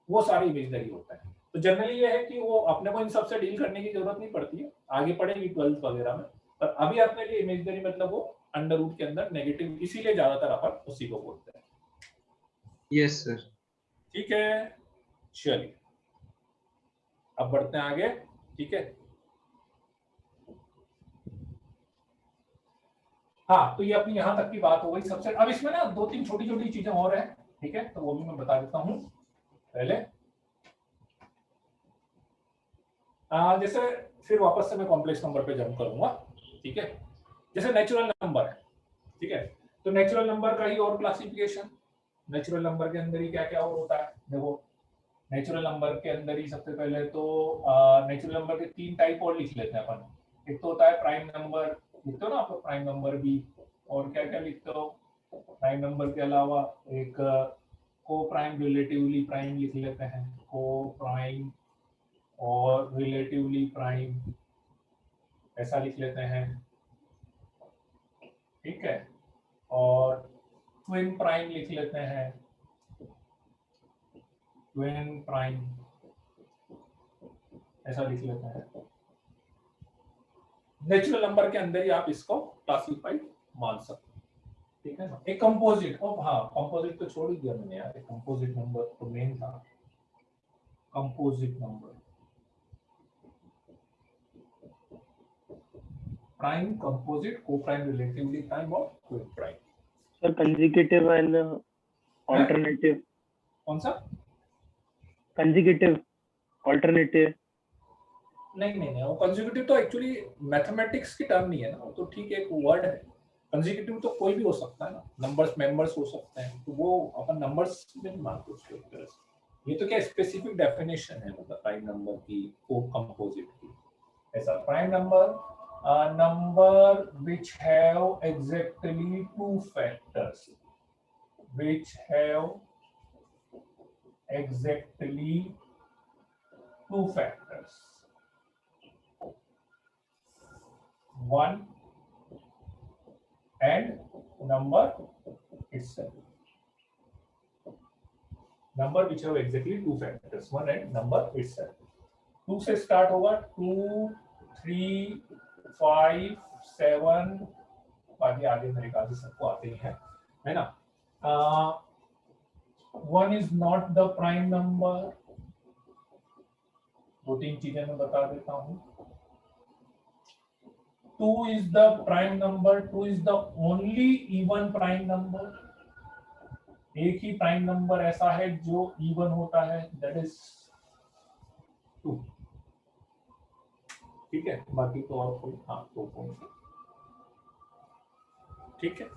वो सारे इमेजिनरी होता है। तो जनरली ये है कि वो अपने को इन सब से डील करने की जरूरत नहीं पड़ती है, आगे पढ़ेंगे 12th वगैरह में। पर अभी अपने लिए इमेजिनरी मतलब वो अंडर रूट के अंदर नेगेटिव, इसीलिए ज्यादातर अपन उसी को बोलते हैं। Yes sir. ठीक है, चलिए अब बढ़ते हैं आगे। ठीक है, हाँ तो ये अपनी यहाँ तक की बात हो गई सबसे। अब इसमें ना 2-3 छोटी छोटी चीजें और हैं, ठीक है, तो वो भी मैं बता देता हूँ पहले। जैसे फिर वापस से मैं कॉम्प्लेक्स नंबर पे जंप करूंगा। ठीक है, जैसे नेचुरल नंबर है, ठीक है, तो नेचुरल नंबर का ही और क्लासिफिकेशन। नेचुरल नंबर के अंदर ही क्या क्या और होता है, देखो नेचुरल नंबर के अंदर ही सबसे पहले तो नेचुरल नंबर के 3 टाइप और लिख लेते हैं अपन। एक तो होता है प्राइम नंबर, लिखते हो ना आप प्राइम नंबर भी, और क्या क्या लिखते हो प्राइम नंबर के अलावा, एक को प्राइम, रिलेटिवली प्राइम लिख लेते हैं, को प्राइम और रिलेटिवली प्राइम ऐसा लिख लेते हैं। ठीक है, और ट्विन प्राइम लिख लेते हैं, ट्विन प्राइम ऐसा लिख लेते हैं। नेचुरल नंबर के अंदर ही आप इसको क्लासिफाइड मान सकते हैं। ठीक है ना। एक कंपोजिट, हाँ कंपोजिट तो छोड़ ही दिया मैंने यार, एक कंपोजिट नंबर तो मेन था। कंपोजिट नंबर, प्राइम, कंपोजिट, को प्राइम, रिलेटिवली प्राइम और twin prime. Sir consecutive and alternative? कौन सा? Consecutive, alternative? नहीं नहीं नहीं, वो कंसेक्यूटिव तो एक्चुअली मैथमेटिक्स की टर्म नहीं है ना, वो तो ठीक है एक वर्ड है। कंसेक्यूटिव तो कोई भी हो सकता है ना, नंबर्स मेंबर्स हो सकते हैं, तो वो अपन नंबर्स में नहीं मानते उसको एक तरह से। ये तो क्या स्पेसिफिक डेफिनेशन है मतलब प्राइम नंबर की, को कंपोजिट की। ऐसा prime number number which have exactly 2 factors, which have exactly 2 factors, 1 and number itself. Number which have exactly 2 factors, 1 and number itself. 2 से start होगा, 2 3 5 7, बाकी आगे मेरे ख्याल से सबको आते ही हैं, है ना। 1 is not the prime number, 2-3 चीजें मैं बता देता हूँ। 2 is the prime number, 2 is the only even prime number। एक ही प्राइम नंबर ऐसा है जो इवन होता है, दैट इज 2। ठीक है, बाकी तो और कोई, हाँ 2 पॉइंट। ठीक है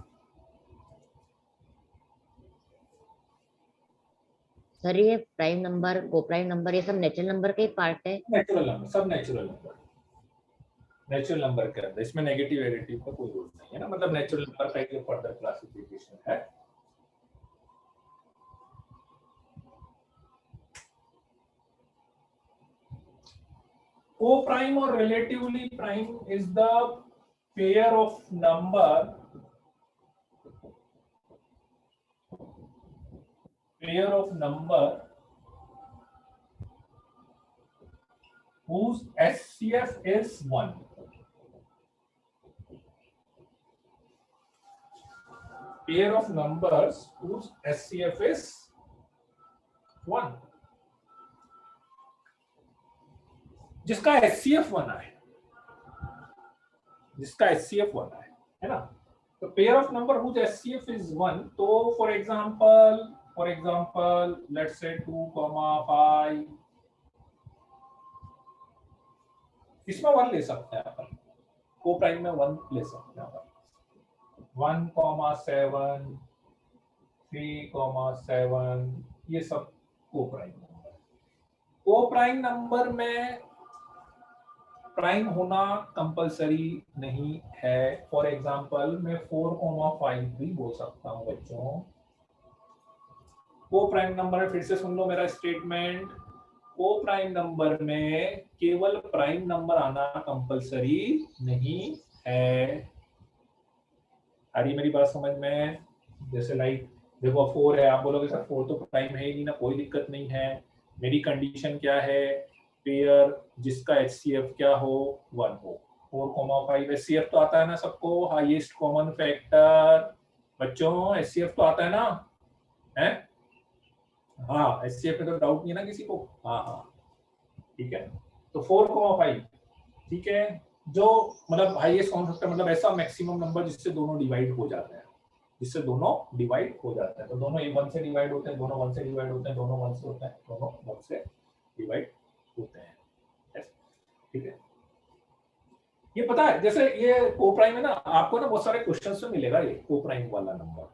सर, ये प्राइम नंबर, को प्राइम नंबर, ये सब नेचुरल नंबर के पार्ट है? नेचुरल नंबर, सब नेचुरल नंबर, नेचुरल नंबर के अंदर इसमें नेगेटिव एडिटिव का कोई रोल नहीं। नहीं है ना, मतलब नेचुरल नंबर का एक फर्दर क्लासिफिकेशन है। Co-prime or relatively prime is the pair of number whose SCF is 1. Pair of numbers whose SCF is 1. जिसका SCF 1 है, जिसका SCF 1 है ना, तो pair of number whose SCF is 1, तो फॉर एग्जांपल लेट्स से 2,5, इसमें 1 ले सकते हैं अपन, को प्राइम में 1 ले सकते हैं अपन, 1,7, 3,7, ये सब को प्राइम नंबर। को प्राइम नंबर में प्राइम होना कंपलसरी नहीं है। फॉर एग्जांपल मैं 4,5 भी बोल सकता हूं बच्चों। को प्राइम नंबर, फिर से सुन लो मेरा स्टेटमेंट, को प्राइम नंबर में केवल प्राइम नंबर आना कंपलसरी नहीं है। आ रही मेरी बात समझ में? जैसे लाइक देखो 4 है, आप बोलोगे सर 4 तो प्राइम है ही नहीं ना, कोई दिक्कत नहीं है। मेरी कंडीशन क्या है, पेयर जिसका HCF क्या हो, 1 हो। 4,5 HCF तो आता है ना सबको, हाईएस्ट कॉमन फैक्टर। बच्चों HCF तो आता है ना, है? हाँ, HCF में तो डाउट नहीं है ना किसी को? हाँ, ठीक है। तो 4,5, ठीक है, जो मतलब हाईएस्ट कॉमन फैक्टर, मतलब ऐसा मैक्सिमम नंबर जिससे दोनों डिवाइड हो जाते हैं, जिससे दोनों डिवाइड हो जाते हैं। तो दोनों 1 से डिवाइड होते हैं, दोनों 1 से डिवाइड होते हैं, दोनों 1 से होते हैं, दोनों 1 से डिवाइड होते हैं। ठीक है, ये पता है, जैसे ये को प्राइम है ना, आपको ना बहुत सारे क्वेश्चंस में मिलेगा ये को प्राइम वाला नंबर।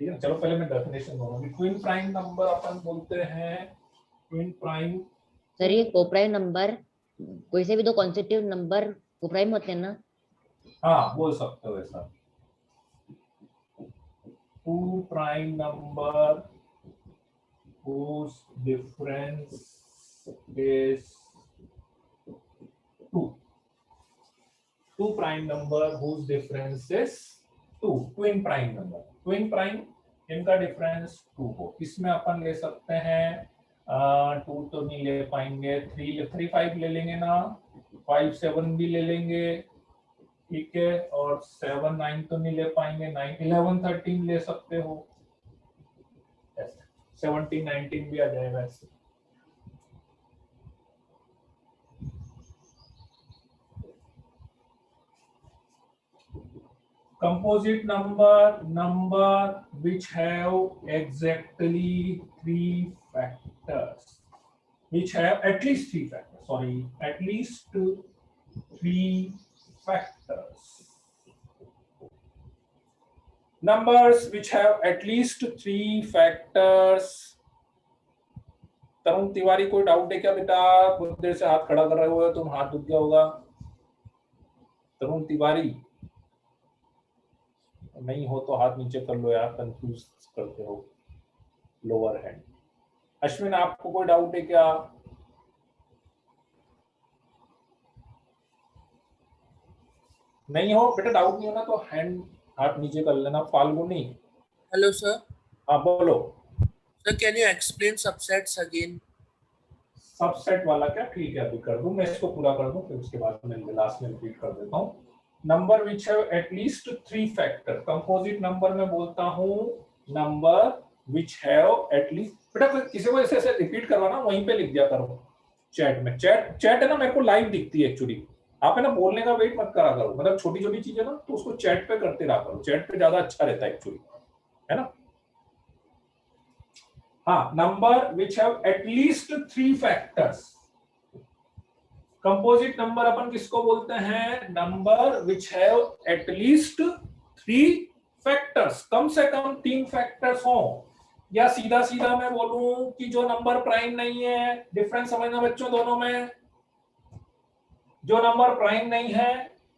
ठीक है, चलो पहले मैं डेफिनेशन दूंगा। ट्विन प्राइम नंबर अपन बोलते हैं, ट्विन प्राइम। सर ये को प्राइम नंबर कोई से भी दो कॉन्सेक्यूटिव नंबर को प्राइम होते हैं ना? हाँ, बोल सकते हो ऐसा। 2 prime number whose difference is 2. 2 prime number whose difference is 2. Twin prime number. Twin prime इनका डिफरेंस 2 हो। इसमें अपन ले सकते हैं 2 तो नहीं ले पाएंगे, 3, 5 ले लेंगे ना, 5, 7 भी ले लेंगे, ठीक है, और 7, 9 तो नहीं ले पाएंगे, 9, 11, 13 ले सकते हो, 17, 19 भी आ जाएगा ऐसे। Composite number which have exactly 3 factors, which have at least 3 factors, sorry, at least 3 factors. Numbers which have at least 3 factors. तरुण तिवारी, कोई डाउट है क्या बेटा? बहुत देर से हाथ खड़ा कर रहे हो तुम, हाथ दुख गया होगा। तरुण तिवारी नहीं हो तो हाथ नीचे कर लो यार, कंफ्यूज करते हो लोअर हैंड। अश्विन, आपको कोई डाउट है क्या? नहीं हो बेटा, डाउट नहीं होना तो हैंड, हाथ नीचे कर लेना। फाल्गुनी। Hello sir. हाँ बोलो sir, can you explain subsets again? Subset वाला क्या? ठीक है, अभी कर दूं, मैं इसको पूरा कर दूं, फिर उसके बाद मैं लास्ट में रिपीट कर देता हूँ। Number which have at least 3 factor. Composite number में बोलता हूँ नंबर विच हैव एटलीस्ट, बेटा किसी को ऐसे रिपीट करवाना, वहीं पे लिख दिया करो चैट में। चैट है ना, मेरे को लाइव दिखती है एक्चुअली, आप है ना बोलने का वेट मत करा करो, मतलब छोटी छोटी चीजें ना तो उसको चैट पे करते रहा करो, चैट पे ज्यादा अच्छा रहता है एक्चुअली, है ना। हाँ, number which have at least 3 factors. Composite number अपन किसको बोलते हैं? Number which have at least 3 factors, कम से कम 3 फैक्टर्स हो। या सीधा सीधा मैं बोलूं कि जो नंबर प्राइम नहीं है, डिफरेंस समझना बच्चों दोनों में, जो नंबर प्राइम नहीं है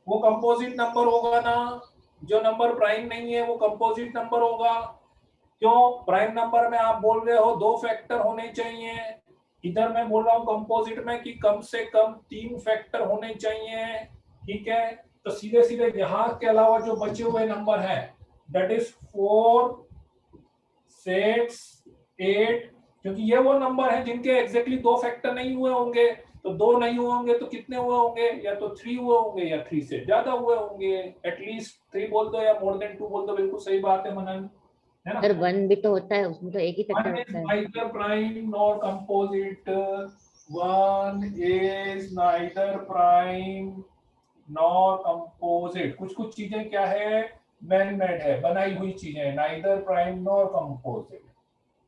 वो कंपोजिट नंबर होगा ना, जो नंबर प्राइम नहीं है वो कंपोजिट नंबर होगा। क्यों? प्राइम नंबर में आप बोल रहे हो 2 फैक्टर होने चाहिए, इधर मैं बोल रहा हूँ कंपोजिट में कि कम से कम 3 फैक्टर होने चाहिए। ठीक है, तो सीधे सीधे यहाँ के अलावा जो बचे हुए नंबर हैं दैट इज 4, 6, 8, क्योंकि ये वो नंबर हैं जिनके एग्जैक्टली 2 फैक्टर नहीं हुए होंगे, तो 2 नहीं हुए होंगे तो कितने हुए होंगे? या तो 3 हुए होंगे या 3 से ज्यादा हुए होंगे। एटलीस्ट 3 बोल दो या मोर देन 2 बोल दो, बिल्कुल सही बात है मनन, है ना? सर 1 भी तो होता है, उसमें तो एक ही फैक्टर One is होता है। neither prime nor composite. One is neither prime nor composite. कुछ चीजें क्या है? मैन मेड है, बनाई हुई चीजें, neither prime nor composite.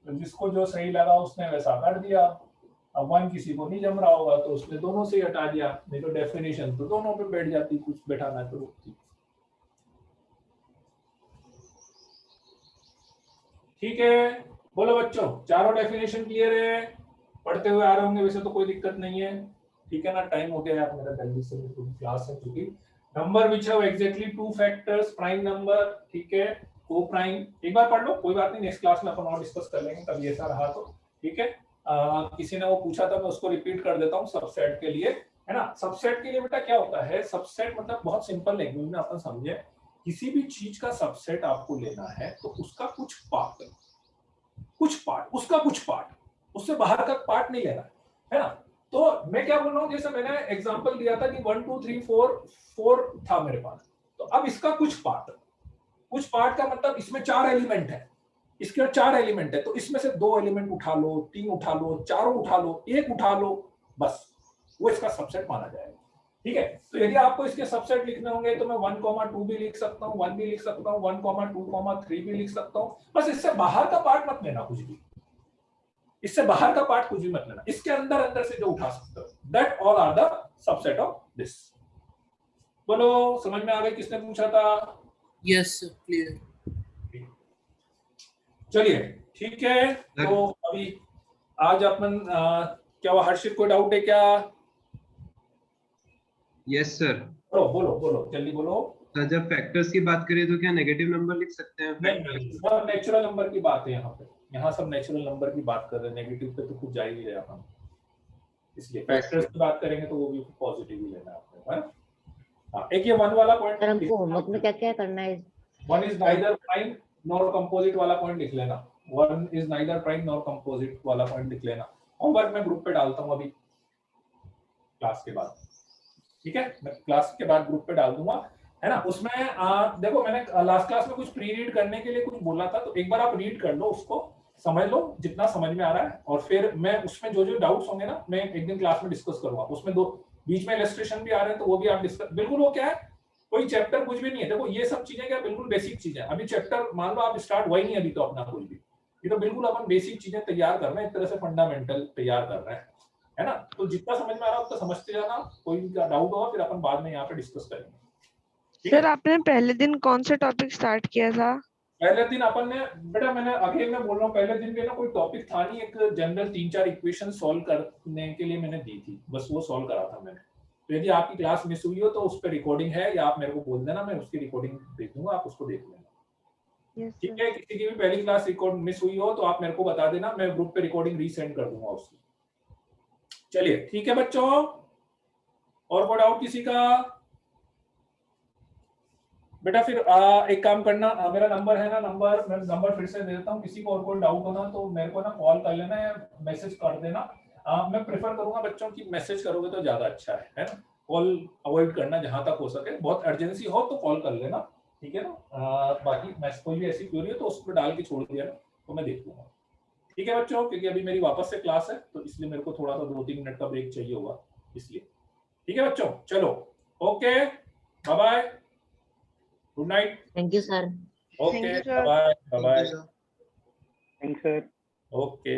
तो जिसको जो सही लगा उसने वैसा कर दिया। अब 1 किसी को नहीं जम रहा होगा तो उसने दोनों से हटा दिया, नहीं तो डेफिनेशन तो दोनों पे बैठ जाती, कुछ बैठाना तो रुकती। ठीक है, बोलो बच्चों, चारों डेफिनेशन क्लियर है? पढ़ते हुए आ रहे होंगे वैसे तो कोई दिक्कत नहीं है। ठीक है ना, टाइम हो गया यार मेरा, जल्दी से क्लास है क्योंकि number which have exactly 2 factors, prime number, ठीक है, को प्राइम, एक बार पढ़ लो, कोई बात नहीं, नेक्स्ट क्लास में अपन और डिस्कस कर लेंगे कभी ऐसा रहा तो। ठीक है, किसी ने वो पूछा था, मैं उसको रिपीट कर देता हूँ सबसेट के लिए, है ना। सबसेट के लिए बेटा क्या होता है? सबसेट मतलब बहुत सिंपल लैंग्वेज में अपन समझे, किसी भी चीज का सबसेट आपको लेना है तो उसका कुछ पार्ट, उसका कुछ पार्ट, उससे बाहर का पार्ट नहीं लेना है ना। तो मैं क्या बोल रहा हूँ, जैसे मैंने एग्जांपल दिया था कि 1 2 3 4 था मेरे पास, तो अब इसका कुछ पार्ट का मतलब इसमें 4 एलिमेंट है, इसके 4 एलिमेंट है, तो इसमें से 2 एलिमेंट उठा लो, 3 उठा लो, 4 उठा लो, 1 उठा लो, बस वो इसका सबसेट माना जाएगा। ठीक है, तो यदि आपको इसके सबसेट लिखने होंगे तो मैं 1, 2 भी लिख सकता हूँ, 1 भी लिख सकता हूँ, 1, 2, 3 भी लिख सकता हूँ, बस इससे बाहर का पार्ट मत लेना, कुछ भी इससे बाहर का पार्ट कुछ भी मत लेना, इसके अंदर से जो उठा सकते हो, that all are the subset of this. बोलो, समझ में आ गई? किसने पूछा था? Yes clear. चलिए ठीक है, तो अभी आज अपन क्या हुआ, हर्षित कोई डाउट है क्या? Yes sir. बोलो जल्दी बोलो। सर जब फैक्टर्स की बात करें तो क्या नेगेटिव नंबर लिख सकते हैं? नहीं, सब नेचुरल नंबर की बात है यहाँ सब नेचुरल नंबर की बात कर रहे हैं, नेगेटिव पे तो कुछ जा ही नहीं रहा हम, इसलिए फैक्टर्स की बात करेंगे तो वो भी पॉजिटिव ही लेना है आपको, है ना। हाँ, एक ये 1 वाला पॉइंट, सर हमको होमवर्क में क्या-क्या करना है? 1 is neither prime nor composite वाला पॉइंट लिख लेना, 1 is neither prime nor composite वाला पॉइंट लिख लेना। होमवर्क मैं ग्रुप पे डालता हूँ अभी क्लास के बाद, ठीक है, मैं क्लास के बाद ग्रुप पे डाल दूंगा, है ना। उसमें देखो मैंने लास्ट क्लास में कुछ प्री रीड करने के लिए कुछ बोला था, तो एक बार आप रीड कर लो, उसको समझ लो जितना समझ में आ रहा है, और फिर मैं उसमें जो डाउट्स होंगे ना, मैं एक दिन क्लास में डिस्कस करूंगा। उसमें बीच में इलस्ट्रेशन भी आ रहे हैं तो वो भी आप डिस्कस, बिल्कुल वो क्या है, कोई चैप्टर कुछ भी नहीं है। देखो ये सब चीजें क्या बिल्कुल बेसिक चीजें, अभी चैप्टर मान लो आप स्टार्ट हुआ ही नहीं अभी तो अपना कोई भी, ये तो बिल्कुल अपन बेसिक चीजें तैयार कर रहे हैं, एक तरह से फंडामेंटल तैयार कर रहे हैं, है ना। तो जितना समझ में आ रहा है उतना समझते जाना, कोई डाउट होगा फिर अपन बाद में यहाँ पे डिस्कस करेंगे। सर आपने पहले दिन कौन सा टॉपिक स्टार्ट किया था? पहले दिन अपन ने बेटा, मैंने अगेन मैं बोल रहा हूँ, पहले दिन पे ना कोई टॉपिक था नहीं, एक जनरल 3-4 इक्वेशन सॉल्व करने के लिए मैंने दी थी, बस वो सॉल्व करा था मैंने। तो यदि आपकी क्लास मिस हुई हो तो उस पर रिकॉर्डिंग है, या आप मेरे को बोल देना, मैं उसकी रिकॉर्डिंग देख दूंगा, आप उसको देख लेना। ठीक है, किसी की भी पहली क्लास रिकॉर्ड मिस हुई हो तो आप मेरे को बता देना, मैं ग्रुप पे रिकॉर्डिंग रीसेंड कर दूंगा उसकी। चलिए ठीक है बच्चों, और कोई डाउट किसी का? बेटा फिर एक काम करना, मेरा नंबर है ना, मैं नंबर फिर से दे देता हूँ, किसी को और कोई डाउट होना तो मेरे को ना कॉल कर लेना या मैसेज कर देना। मैं प्रेफर करूंगा बच्चों की मैसेज करोगे तो ज्यादा अच्छा है ना, कॉल अवॉइड करना जहां तक हो सके, बहुत अर्जेंसी हो तो कॉल कर लेना, ठीक है ना। बाकी कोई भी ऐसी क्वेरी हो तो उस पर डाल के छोड़ दिया ना, तो मैं देख लूंगा। ठीक है बच्चों, क्योंकि अभी मेरी वापस से क्लास है तो इसलिए मेरे को थोड़ा सा 2-3 मिनट का ब्रेक चाहिए होगा, इसलिए। ठीक है बच्चों, चलो okay, bye bye, good night. Thank you sir. Okay, bye bye, sir. Thanks sir. Okay.